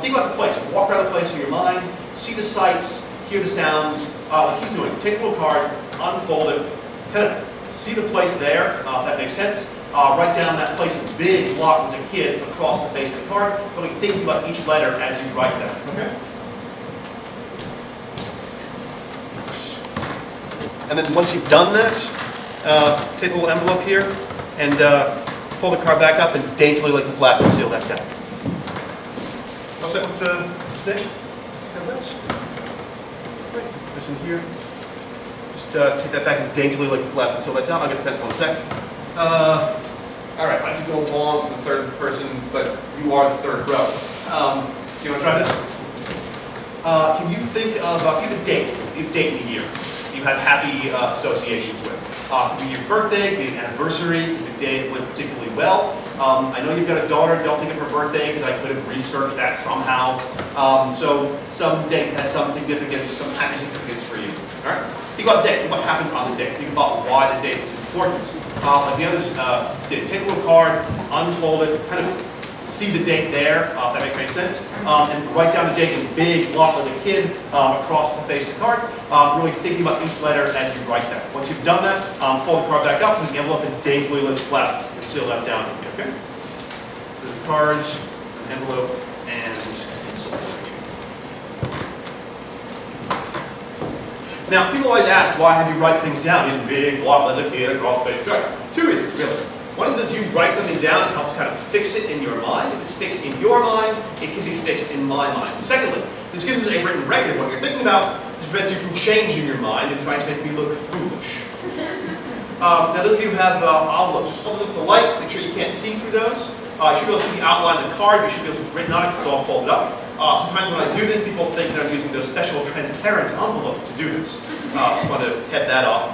Think about the place, walk around the place in your mind, see the sights, hear the sounds, like he's doing. Take a little card, unfold it, kind of see the place there, if that makes sense. Write down that place in big block as a kid across the face of the card, but thinking about each letter as you write them. Okay? And then once you've done that, take a little envelope here and fold the card back up and daintily lick the flap and seal that down. All set with today? Have that. Great. This in here. Just take that back and daintily lick the flap and seal that down. I'll get the pencil in a second. All right, I like to go along for the third person, but you are the third row. Do you want to try this? Can you think of, you have a date in a year you have happy associations with? It could be your birthday, it could be an anniversary, it could be a day that went particularly well. I know you've got a daughter, don't think of her birthday because I could have researched that somehow. So some date has some significance, some happy significance for you. All right? Think about the date, think what happens on the date. Think about why the date is important. Like the others did. Take a little card, unfold it, kind of see the date there, if that makes any sense, and write down the date in big block as a kid across the face of the card, really thinking about each letter as you write that. Once you've done that, fold the card back up, put the envelope and daintily lift flat, and seal that down for you, okay? The cards, an envelope, and a pencil for you. Now, people always ask, why have you write things down in big block as a kid across the face of the card? Two reasons, really. One is that you write something down, it helps kind of fix it in your mind. If it's fixed in your mind, it can be fixed in my mind. Secondly, this gives us a written record of what you're thinking about. This prevents you from changing your mind and trying to make me look foolish. Now those of you who have envelopes, just hold them up to the light, make sure you can't see through those. You should be able to see the outline of the card, you should be able to see what's written on it because it's all folded up. Sometimes when I do this, people think that I'm using those special transparent envelopes to do this. Just want to head that off.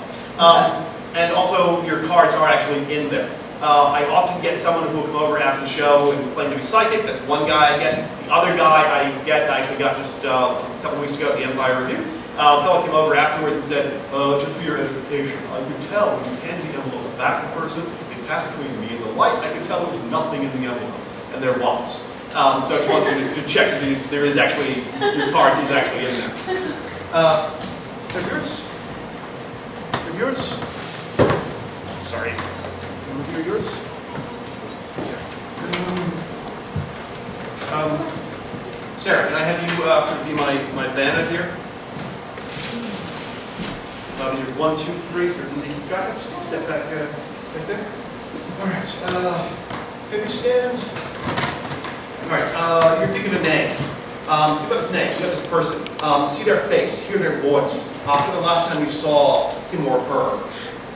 And also, your cards are actually in there. I often get someone who will come over after the show and claim to be psychic. That's one guy I get. The other guy I actually got just a couple weeks ago at the Empire Review. A fellow came over afterwards and said, just for your edification, I could tell when you handed the envelope back to the person, it passed between me and the light, I could tell there was nothing in the envelope. And there was. So I just wanted to check that there is actually, your card is actually in there. Is that yours? Is that yours? Sorry. Review yours? Sarah, can I have you sort of be my Vanna here? These are 1, 2, 3, sort of easy to keep track of. Just step back right there. All right. Maybe stand. All right. You're thinking of a name. Think about this name. Think about this person. See their face. Hear their voice. Think of the last time you saw him or her.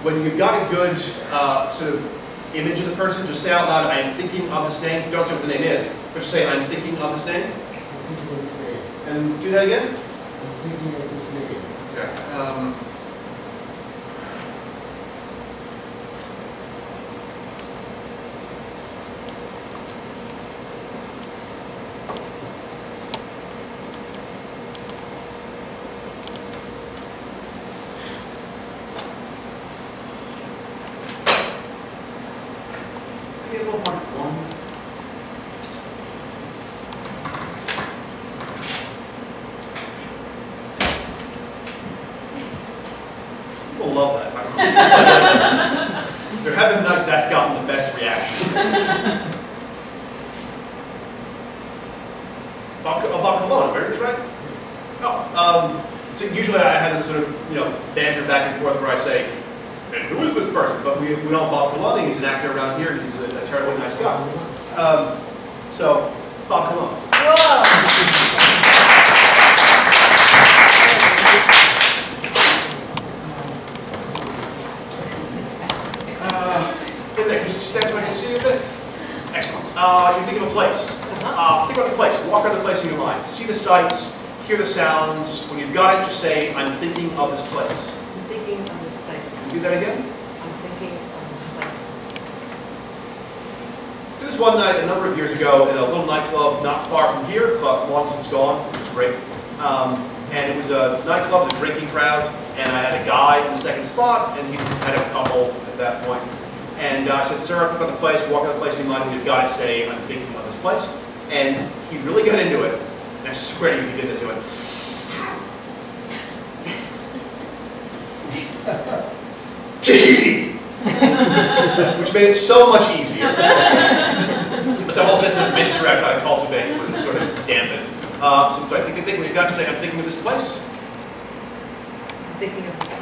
When you've got a good sort of image of the person, just say out loud, I am thinking of this name. Don't say what the name is, but just say, I'm thinking of this name. I'm thinking of this name. And do that again. I'm thinking of this name. Okay. People love that. I don't know. There have been nights that's gotten the best reaction. About cologne, am I right? Yes. Oh, so usually I have this sort of, banter back and forth where I say, and who is this person? But we don't Bob Cologne, he's an actor around here, he's a terribly nice guy. So, Bob Cologne. In there, can you stand so I can see you a bit? Excellent. You think of a place. Think about the place. Walk around the place in your mind. See the sights, hear the sounds. When you've got it, just say, I'm thinking of this place. I'm thinking of this place. Can you do that again? I'm thinking of this place. Did this one night a number of years ago in a little nightclub not far from here, but long since gone. It was great. And it was a nightclub, it was a drinking crowd, and I had a guy in the second spot, and he had a couple at that point. And I said, sir, think about the place, walk around the place in your mind, and you've got to say, I'm thinking of this place. And he really got into it. And I swear to you, he did this. He went, Tahiti! Which made it so much easier. But the whole sense of mystery I tried to cultivate was sort of dampened. So I think when you got to say, I'm thinking of this place. I'm thinking of this place.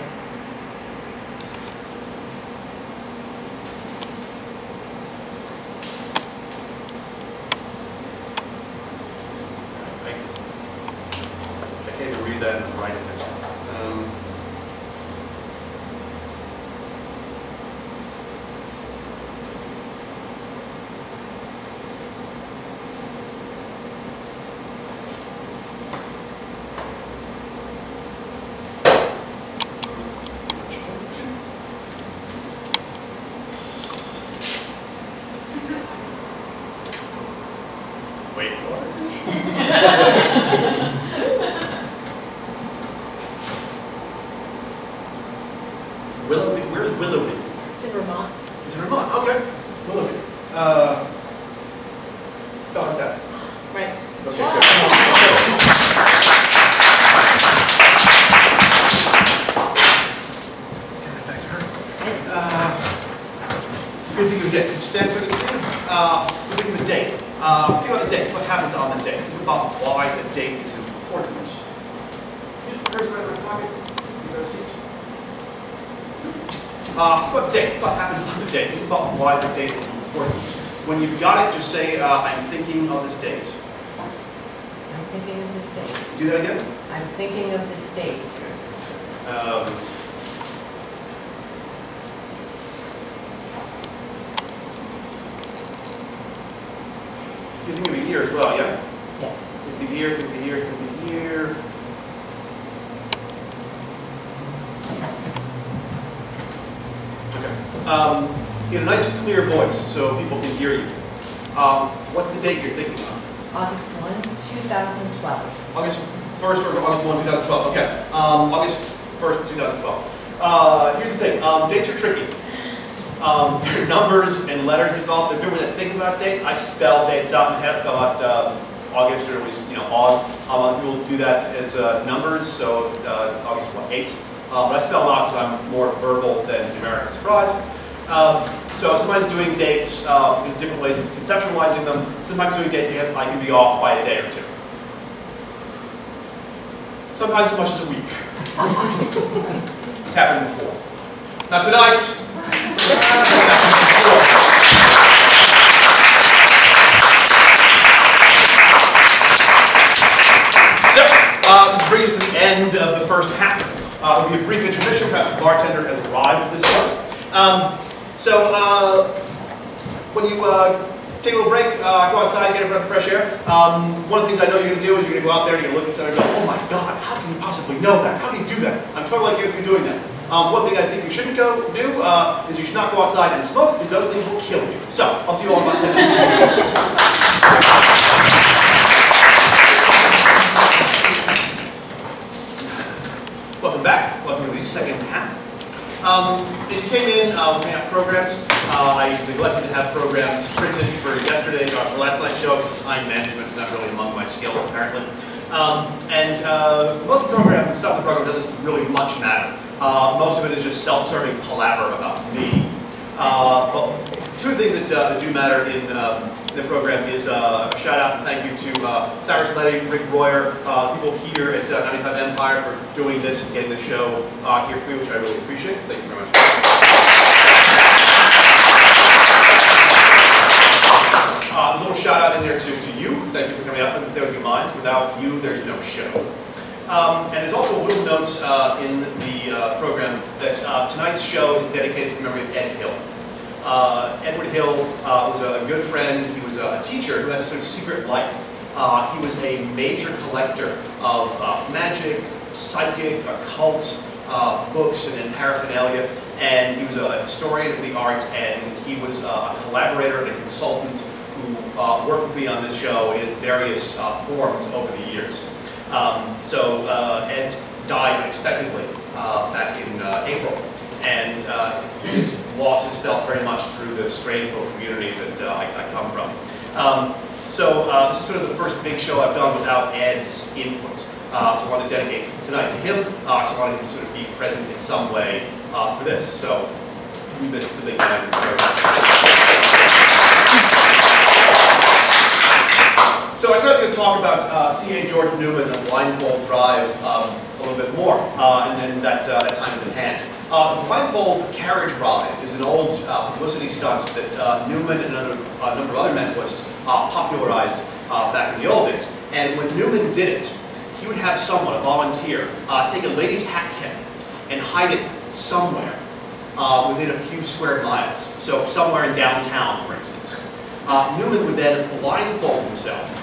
I can't even read that and write it. Willoughby. Where's Willoughby? It's in Vermont. It's in Vermont. Okay. Willoughby. Spell like that. Right. Okay, good. Hand that back to her. What do you think of a date? Stand so we can see it. What do you think of a date? Think about the date. What happens on the date? Think about why the date is important. Here's the purse right in my pocket. Is there a seat? Think about the date. What happens on the date? Think about why the date is important. When you've got it, just say, I'm thinking of this date. I'm thinking of this date. Do that again. I'm thinking of this date. You think of a year as well, yeah? Yes. Think of the year, think of the year, think of the year. Okay. You have a nice clear voice so people can hear you. What's the date you're thinking of? August 1, 2012. August 1st or August 1, 2012. Okay. August 1st, 2012. Here's the thing. Dates are tricky. There are numbers and letters involved. If there was a thing about dates, I spell dates out in my head. I spell out August, or at least, odd. Other people do that as numbers, so August 8. But I spell them out because I'm more verbal than numerical. Surprise. So sometimes doing dates, because different ways of conceptualizing them, sometimes doing dates I can be off by a day or two. Sometimes as much as a week. It's happened before. Not tonight. So, this brings us to the end of the first half. There'll be a brief intermission, perhaps the bartender has arrived at this point. When you take a little break, go outside, get a breath of fresh air. One of the things I know you're going to do is you're going to go out there and you're going to look at each other and go, oh my God, how can you possibly know that? How can you do that? I'm totally okay with you doing that. One thing I think you shouldn't do is you should not go outside and smoke, because those things will kill you. So, I'll see you all in about 10 minutes. Welcome back. Welcome to the second half. As you came in, we have programs. I neglected to have programs printed for yesterday, or for last night's show, because time management is not really among my skills, apparently. Most of the program, stuff in the program doesn't really much matter. Most of it is just self-serving palaver about me. But two things that do matter in the program is a shout out and thank you to Cyrus Letty, Rick Royer, people here at 95 Empire for doing this and getting the show here for me, which I really appreciate. Thank you very much. There's a little shout out in there to you. Thank you for coming up and play with your minds. Without you, there's no show. And there's also a little note in the program that tonight's show is dedicated to the memory of Ed Hill. Edward Hill was a good friend. He was a teacher who had a sort of secret life. He was a major collector of magic, psychic, occult books and paraphernalia. And he was a historian of the art, and he was a collaborator and a consultant who worked with me on this show in its various forms over the years. Ed died unexpectedly back in April, and his loss is felt very much through the strange book community that I come from. This is sort of the first big show I've done without Ed's input. So I want to dedicate tonight to him. I want him to sort of be present in some way for this. So we miss the big man very much. So I said I was going to talk about C.A. George Newman and Blindfold Drive a little bit more, and then that time is in hand. The Blindfold Carriage Ride is an old publicity stunt that Newman and a number of other mentalists popularized back in the old days. And when Newman did it, he would have someone, a volunteer, take a lady's hat pin and hide it somewhere within a few square miles. So somewhere in downtown, for instance. Newman would then blindfold himself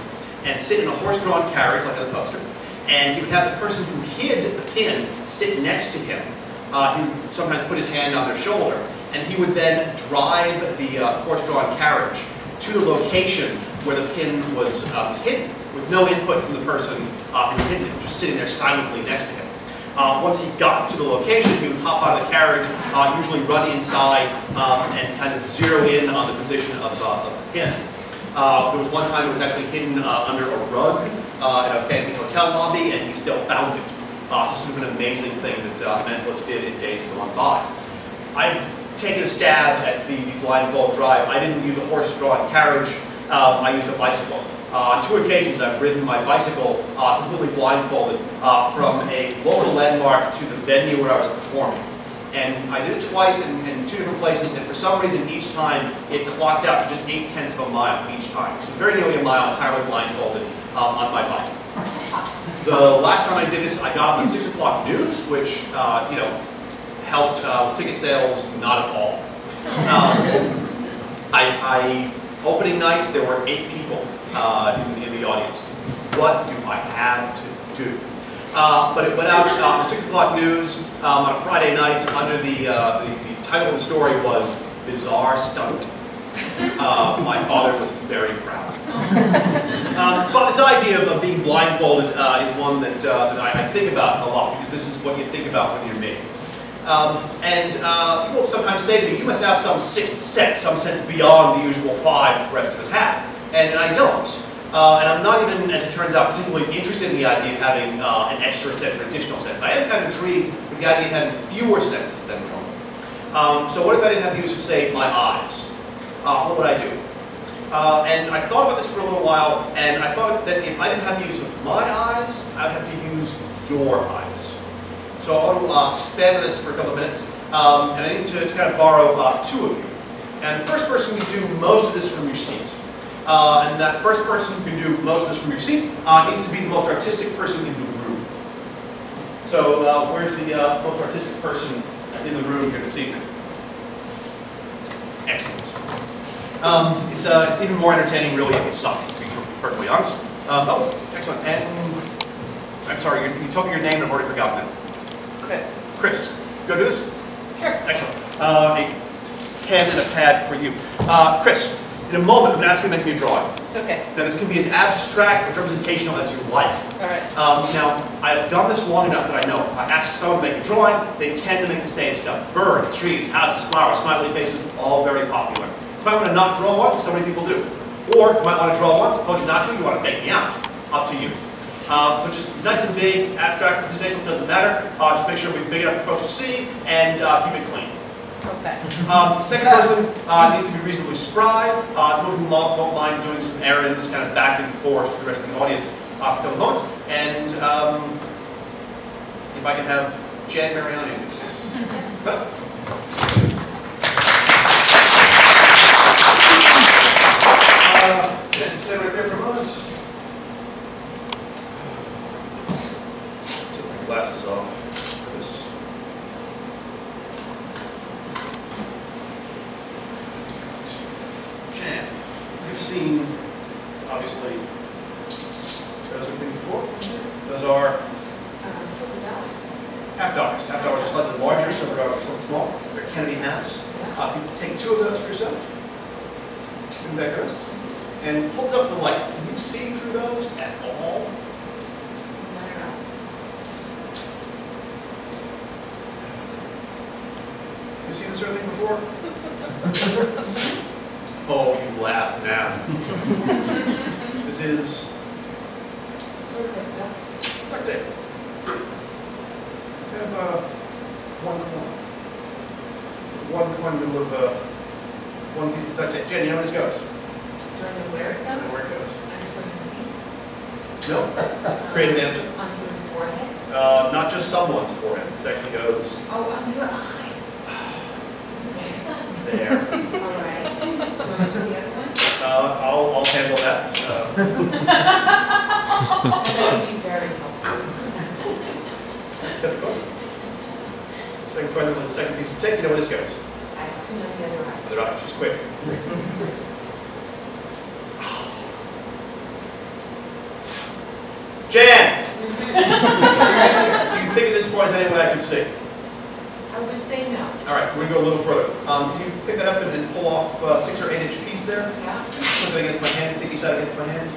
and sit in a horse-drawn carriage, like on the poster, and he would have the person who hid the pin sit next to him. He would sometimes put his hand on their shoulder, and he would then drive the horse-drawn carriage to the location where the pin was hidden, with no input from the person who had hidden it, just sitting there silently next to him. Once he got to the location, he would hop out of the carriage, usually run inside and kind of zero in on the position of the pin. There was one time it was actually hidden under a rug in a fancy hotel lobby, and he still found it. This is an amazing thing that mentalists did in days gone by. I've taken a stab at the blindfold drive. I didn't use a horse-drawn carriage. I used a bicycle. On 2 occasions, I've ridden my bicycle completely blindfolded from a local landmark to the venue where I was performing. And I did it twice in 2 different places, and for some reason each time it clocked out to just 0.8 of a mile each time. So very nearly a mile entirely blindfolded on my bike. The last time I did this, I got on the 6 o'clock news, which you know, helped with ticket sales, not at all. Opening night, there were 8 people in the audience. What do I have to do? But it went out on the 6 o'clock news on a Friday night under the title of the story was Bizarre Stunt. My father was very proud. But this idea of being blindfolded is one that I think about a lot, because this is what you think about when you're me. People sometimes say to me, you must have some 6th sense, some sense beyond the usual 5 that the rest of us have. And I don't. And I'm not even, as it turns out, particularly interested in the idea of having an extra sense or additional sense. I am kind of intrigued with the idea of having fewer senses than normal. So what if I didn't have the use of, say, my eyes? What would I do? And I thought about this for a little while, and I thought that if I didn't have the use of my eyes, I would have to use your eyes. So I want to expand on this for a couple of minutes, and I need to kind of borrow 2 of you. And the first person can do most of this from your seat. And that first person who can do most of this from your seat needs to be the most artistic person in the room. So where's the most artistic person in the room here this evening? Excellent. It's even more entertaining, really, if you suck, to be perfectly honest. Oh, excellent. And I'm sorry, you told me your name and I've already forgotten it. Chris. Chris, you want to do this? Sure. Excellent. A pen and a pad for you. Chris, in a moment, I'm going to ask you to make me a drawing. Okay. Now, this can be as abstract or representational as you like. All right. Now, I've done this long enough that I know if I ask someone to make a drawing, they tend to make the same stuff. Birds, trees, houses, flowers, smiley faces, all very popular. So I want to not draw one, because so many people do. Or you might want to draw one, suppose you not to, you want to fake me out. Up to you. But just nice and big, abstract representation, doesn't matter. Just make sure we're big enough for folks to see, and keep it clean. Okay. Second person needs to be reasonably spry. Someone who won't mind doing some errands, kind of back and forth to the rest of the audience for a couple of moments. And if I could have Jan Mariani do this. Jan, stay right there for a moment. Take my glasses off for this. Jan, you've seen, obviously, those have been before. Those are Silver dollars. half dollars. Half dollars are slightly larger, silver dollars are slightly smaller. They're Kennedy halves. You take 2 of those for yourself. Bring back the rest. And hold this up to the light. Can you see through those at all? Have you seen this sort of thing before? Oh, you laugh now. This is Sort of ducks. duct tape. We have 1 coin. 1 coin in the middle of 1 piece of duct tape. Jenny, how this goes? Do I know where it I know goes? where it goes. Under someone's seat? No. Creative answer. On someone's forehead? Not just someone's forehead. This actually goes Oh, on your eyes. there. All right. You want to do the other one? I'll handle that. That would be very helpful. Second coin. Second coin is the second piece of tape. You know where this goes. I assume on the other eye. Other eye, just quick. Jan! Do you think at this point there's any way I can see? I would say no. All right, we're going to go a little further. Can you pick that up and pull off 6 or 8 inch piece there? Yeah? Put it against my hand, sticky side against my hand.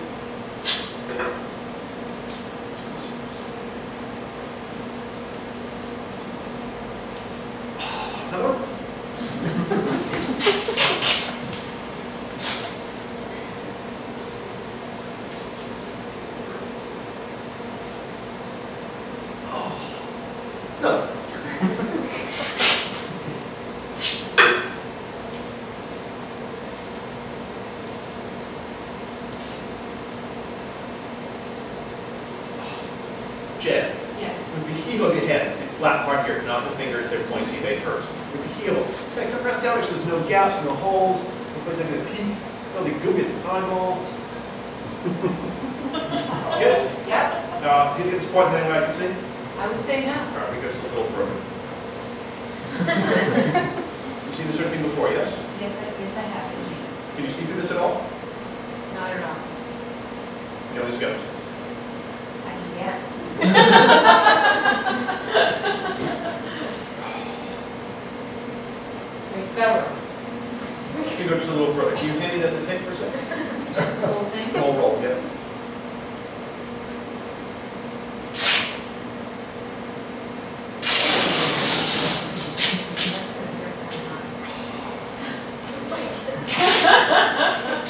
keyhole of your hand, it's the flat part here, not the fingers, they're pointy, they hurt. With the heel, okay, kind of press down, make sure there's no gaps, no holes, no place I'm going to peek, no the goo gets an eyeball. Good? Yep, Do you think it's surprising anything I can see? I would say no. All right, we go just a little further. You've seen this sort of thing before, yes? Yes, I have. Can you see through this at all? Not at all. You know how this goes. I can guess. Very thorough. You can go just a little further. Can you hand me the tape for a second? Just the whole thing? The whole roll, yeah. That's gonna hurt that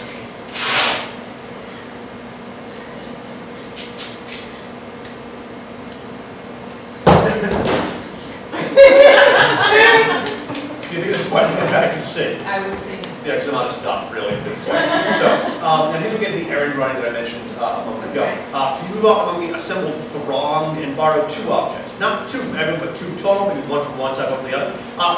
Do you think this is quite something I can see? enough. I would say no. Yeah, there's a lot of stuff, really, at this point. So, now here's where we get to the errand running that I mentioned a moment ago. Okay. Can you move up among the assembled throng and borrow 2 objects? Not 2 from everyone, but 2 total, maybe 1 from one side, 1 from the other.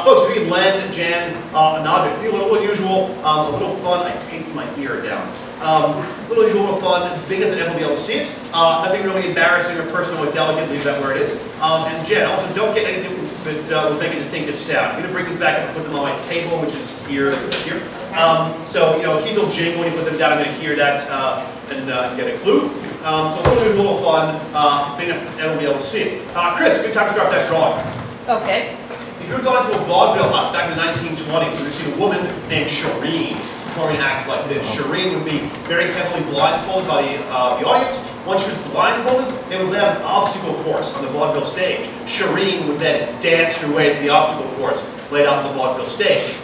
Folks, if you can lend Jan an object, a little unusual, a little fun. I taped my ear down. A little unusual, a little fun, big enough that everyone will be able to see it. Nothing really embarrassing or personal or delicate, leave that where it is. And Jan, also don't get anything that will make a distinctive sound. I'm going to bring this back up and put them on my table, which is here. So, you know, keys will jingle when you put them down. I'm going to hear that and get a clue. So a little unusual, a little fun, big enough that everyone will be able to see it. Chris, good time to start that drawing. Okay. If you had gone to a vaudeville house back in the 1920s, you would have seen a woman named Shireen performing an act like this. Shireen would be very heavily blindfolded by the audience. Once she was blindfolded, they would have an obstacle course on the vaudeville stage. Shireen would then dance her way through the obstacle course laid out on the vaudeville stage.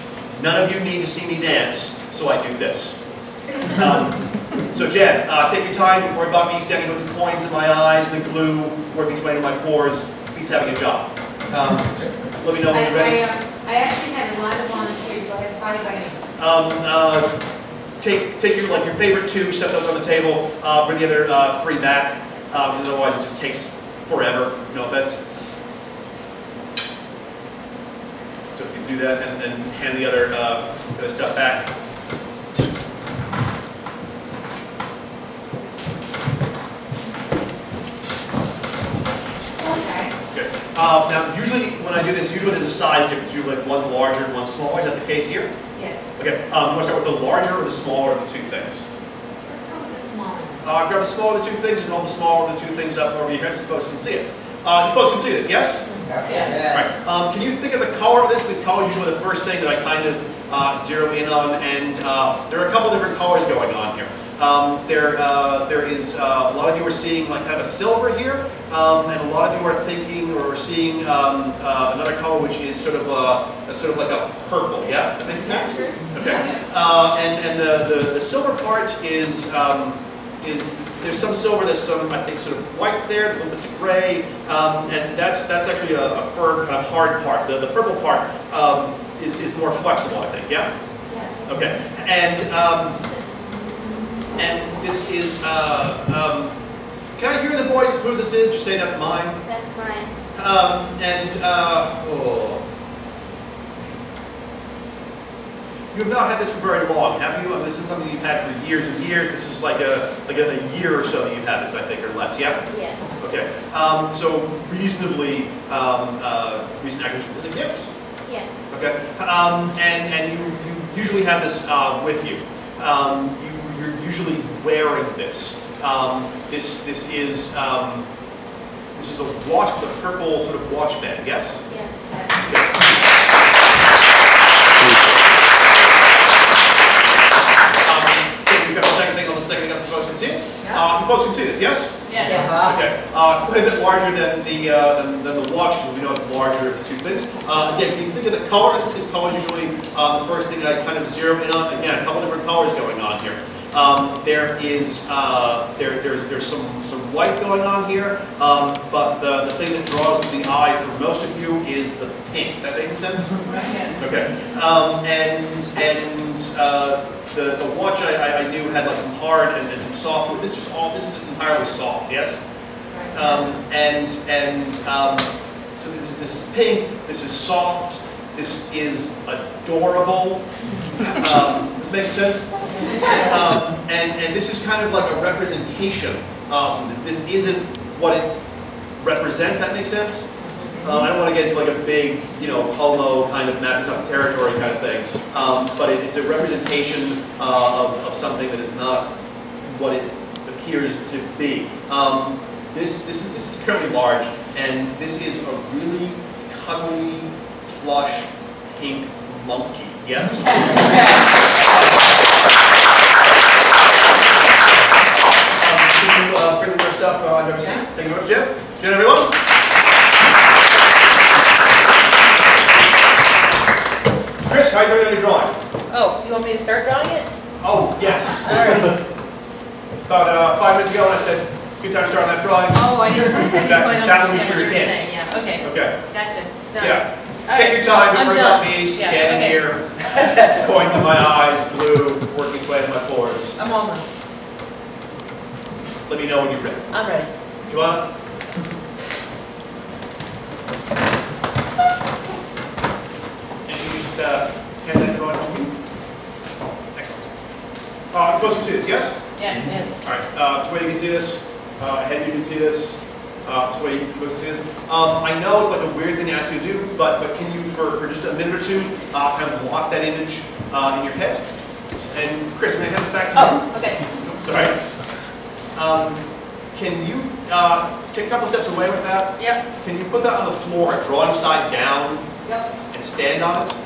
None of you need to see me dance, so I do this. So Jen, take your time, don't worry about me standing with the coins in my eyes, the glue working its way into my pores. Pete's having a job. Just let me know when you're ready. I actually had a lot of volunteers, so I had 5 items. Take your favorite 2, set those on the table, bring the other 3 back, because otherwise it just takes forever, no offense. So if you do that and then hand the other stuff back. Okay. Okay. Now usually when I do this, usually there's a size difference. Usually like one's larger and one's smaller. Is that the case here? Yes. Okay. Do you want to start with the larger or the smaller of the 2 things? Let's go with the smaller. Grab the smaller of the 2 things and hold the smaller of the 2 things up over your head so you folks can see it. You folks can see this, yes? Yes. Right. Can you think of the color of this? Because color is usually the first thing that I kind of zero in on, and there are a couple different colors going on here. There is a lot of you are seeing like kind of a silver here, and a lot of you are thinking or seeing another color which is sort of like a purple. Yeah, that makes sense. Yes. Okay. And the silver part is there's some silver, there's some I think sort of white there, there's a little bits of gray, and that's actually a firm kind of hard part. The purple part is more flexible, I think. Yeah. Yes. Okay. And this is, can I hear the voice of who this is? Just say that's mine. That's mine. You have not had this for very long, have you? I mean, this is something you've had for years and years. This is like a year or so that you've had this, I think, or less. Yeah. Yes. Okay. So reasonably recent acquisition. Is it a gift? Yes. Okay. And you usually have this with you. You're usually wearing this. This is a watch with a purple sort of watch band. Yes. Yes. We've got the second thing on the second thing up so folks can see it. Yeah. You folks can see this. Yes. Yes. Okay. Quite a bit larger than the watch, because we know it's larger of the 2 things. Again, can you think of the color? Because color is usually the first thing I kind of zero in on. Again, a couple different colors going on here. There's some white going on here, but the thing that draws the eye for most of you is the pink. That makes sense? Yes. Okay. The watch I knew had like some hard and some soft. This is just entirely soft. Yes. Right. So this is pink, this is soft, this is adorable. Does this make sense? And this is kind of like a representation of something. This isn't what it represents, that makes sense? I don't want to get into like a big, homo kind of map of territory kind of thing, but it's a representation of something that is not what it appears to be. This is fairly large, and this is a really cuddly, plush, pink monkey. Yes? Can you bring more stuff I've never seen? Thank you very much, Jim. Jen, everyone? Chris, how are you doing on your drawing? Oh, you want me to start drawing it? Oh, yes. All right. About 5 minutes ago when I said, good time to start on that drawing. Oh, I didn't That was your hint. Yeah, okay. Okay. Gotcha. It's done. Yeah. All Take right. your time, don't I'm worry done. about me Yeah, standing okay. here, coins in my eyes, glue, working its way into my pores. I'm all done. Just let me know when you're ready. I'm ready. Come on up. And you just hand that drawing to me. Excellent. You're supposed to see this, yes? Yes. Yes. All right, this way you can see this. Ahead you can see this. This way you're supposed to see this. I know it's like a weird thing to ask you to do, but can you, for just a minute or two, kind of lock that image in your head? And Chris, I'm going to hand this back to you. Oh, okay. Sorry. Can you take a couple steps away with that? Yep. Can you put that on the floor, drawing side down, Yep. and stand on it?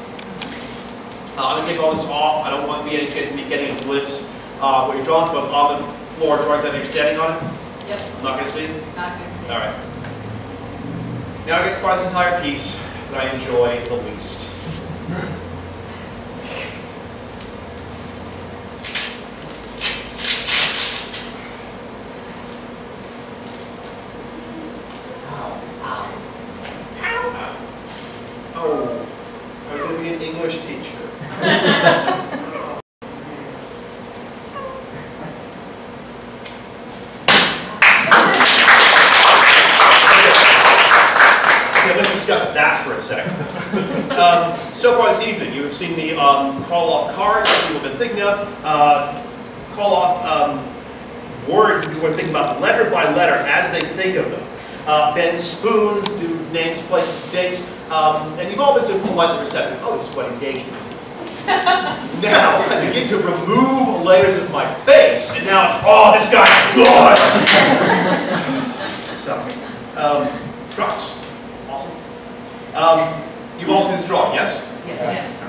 I'm going to take all this off. I don't want to be any chance of me getting a glimpse what you're drawing, so it's on the floor, drawing side, and you're standing on it. Yep. I'm not going to see? Not gonna see. All right. Now I get to part this entire piece that I enjoy the least. Oh, I'm going to be an English teacher. Let's discuss that for a second. So far this evening, you have seen me call off cards that people have been thinking of, call off words that people are thinking about letter by letter as they think of them. Bend spoons, do names, places, dates, and you've all been so politely receptive. Oh, this is what engagement is. Now, I begin to remove layers of my face, and now it's, oh, this guy's good! So, trucks. Awesome. You've all seen this drawing, yes? Yes.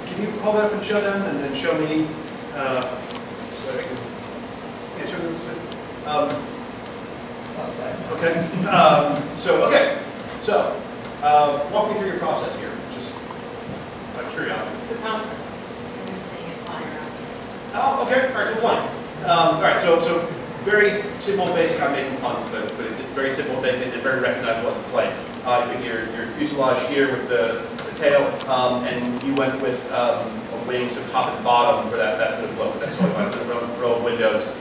Can you hold that up and show them, and then show me, so I can, yeah, show them, so, walk me through your process here, just out of curiosity. It's the counter. I'm just seeing it flying around. Oh, okay, all right, so plane. All right, so very simple, basic, I'm making fun, but it's very simple, basic, and very recognizable as a plane. You put your fuselage here with the tail, and you went with a wing, so top and bottom for that sort of look. That's sort of like a row of windows.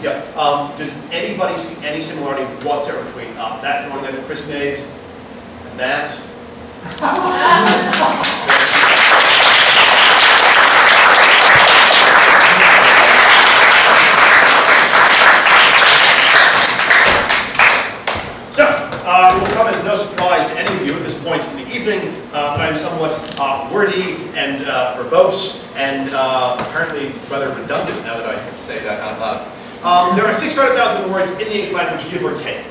Does anybody see any similarity whatsoever between that drawing that Chris made and that? So, it will come as no surprise to any of you at this point in the evening that I'm somewhat wordy and verbose and apparently out loud. There are 600,000 words in the English language, give or take.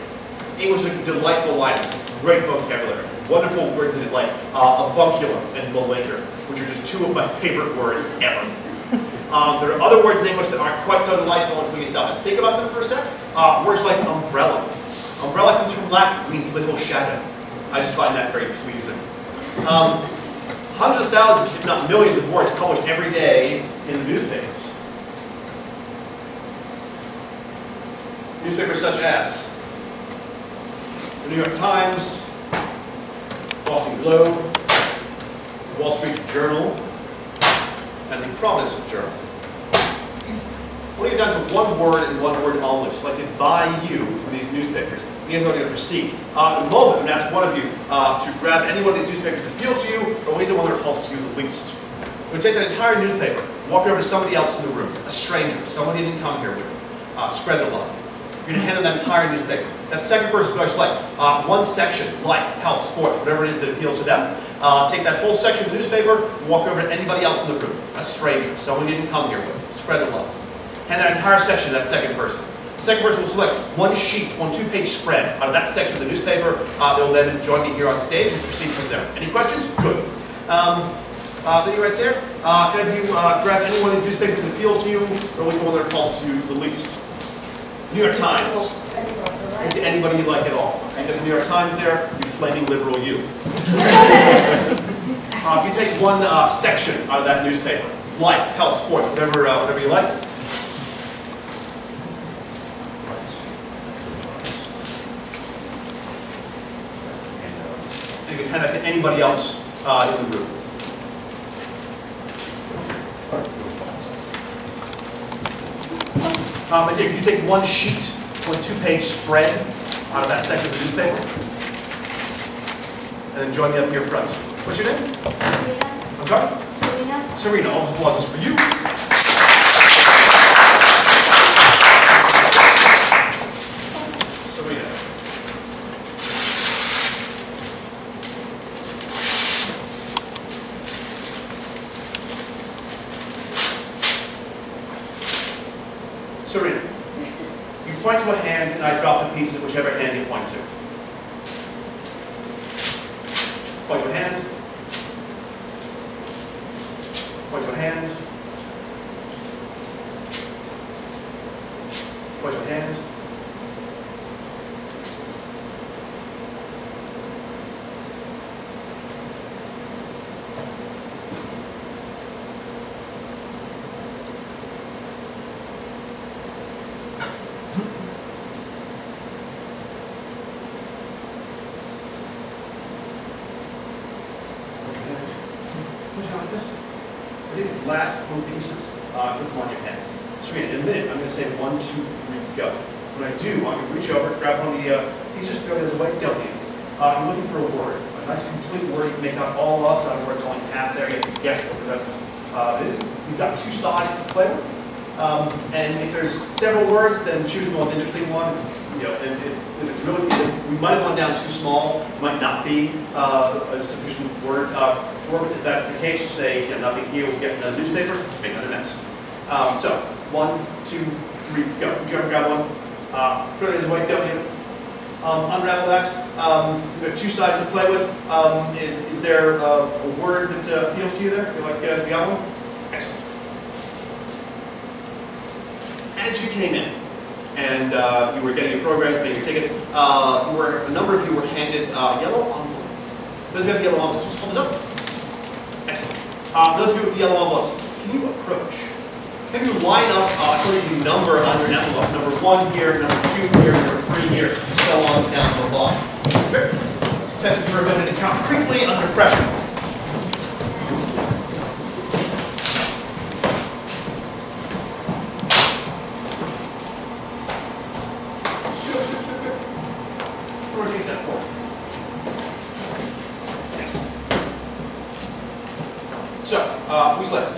English is a delightful language, great vocabulary, wonderful words in it like avuncular and malinger, which are just two of my favorite words ever. There are other words in English that aren't quite so delightful until you stop and think about them for a sec. Words like umbrella. Umbrella comes from Latin, it means little shadow. I just find that very pleasing. Hundreds of thousands, if not millions of words published every day in the newspapers. Newspapers such as the New York Times, Boston Globe, the Wall Street Journal, and the Providence Journal. We'll get down to one word and one word only, selected by you from these newspapers. Here's how we're going to proceed. In a moment, I'm going to ask one of you to grab any one of these newspapers that appeals to you, or at least the one that repulses you the least. We're going to take that entire newspaper, walk over to somebody else in the room, a stranger, somebody you didn't come here with. Spread the love. You're going to hand them that entire newspaper. That second person is going to select one section, like health, sports, whatever it is that appeals to them. Take that whole section of the newspaper, walk over to anybody else in the room, a stranger, someone you didn't come here with. Spread the love. Hand that entire section to that second person. The second person will select one sheet, one two-page spread out of that section of the newspaper. They will then join me here on stage and proceed from there. Any questions? Good. Then you right there. Can I have you grab any one of these newspapers that appeals to you, or at least the one that repulses you the least? New York Times. To anybody you like at all. And if the New York Times there, you flaming liberal you. You take one section out of that newspaper. Life, health, sports, whatever you like. You can hand that to anybody else in the room. And could you take one sheet, one two-page spread out of that section of the newspaper? And then join me up here front. What's your name? Serena. I'm sorry? Serena. Serena, all this applause is for you. Serena. Serena, you point to a hand and I drop the pieces whichever hand you point to. Point to a hand. Point to a hand. Point to a hand. I think it's the last little pieces. Put them on your head. Serena, in a minute, I'm going to say 1, 2, 3, go. When I do, I'm going to reach over, grab one of the pieces, throw those away, don't need them. I'm looking for a word. A nice complete word. You can make that all up. Not a word, it's only half there. You have to guess what the rest is. We've got two sides to play with. And if there's several words, then choose the most interesting one. You know, and if it's really, we might have gone down too small, might not be a sufficient word. If that's the case, you say, you know, nothing here, we'll get another newspaper, make another mess. So, 1, 2, 3, go. Would you ever grab one? Throw that away, don't hit it. Unravel that. We've got two sides to play with. Is there a word that appeals to you there? You like, you got one? Excellent. As you came in, and you were getting your programs, making your tickets, a number of you were handed yellow envelope. Those of you have the yellow envelopes, just hold this up. Excellent. Those of you with the yellow envelopes, can you approach? Maybe you line up according to the number on your envelope. Number 1 here, number 2 here, number 3 here, so on down the line. Good. Let's test it for a minute and count quickly under pressure. Rory, take a step forward. So,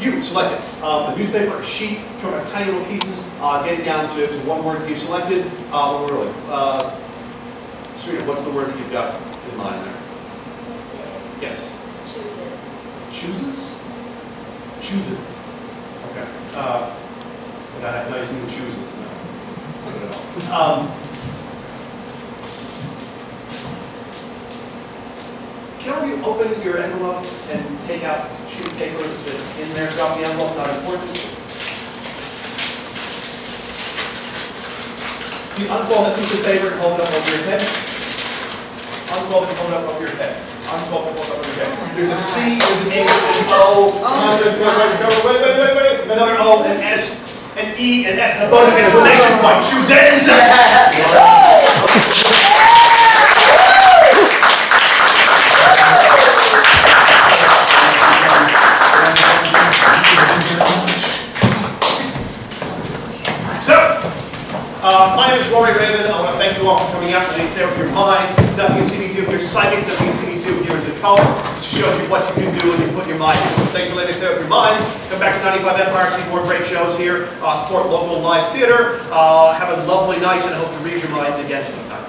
you selected a newspaper, a sheet, turn out tiny little pieces, get it down to one word you selected. One word. Serena, what's the word that you've got in mind there? Yes? Chooses. Chooses? Chooses. Okay. But I had nice new shoes. Can all of you open your envelope and take out the sheet of paper that's in there? Drop the envelope, not important. You unfold that piece of paper and hold it up over your head. Unfold and hold it up over your head. Unfold and hold it up over your head. There's a C, there's an A, there's an O. Wait. Another O, an S, an E, an S, and a bunch of exclamation point. Choose it. My name is Rory. I want to thank you all for coming out and being there with your minds. Nothing you see me do if you're psychic, nothing you see me do here is a cult. It just shows you what you can do when you put your mind into it. Thanks for letting me there with your minds. Come back to 95 Empire, see more great shows here. Support local live theater. Have a lovely night, and I hope to read your minds again sometime.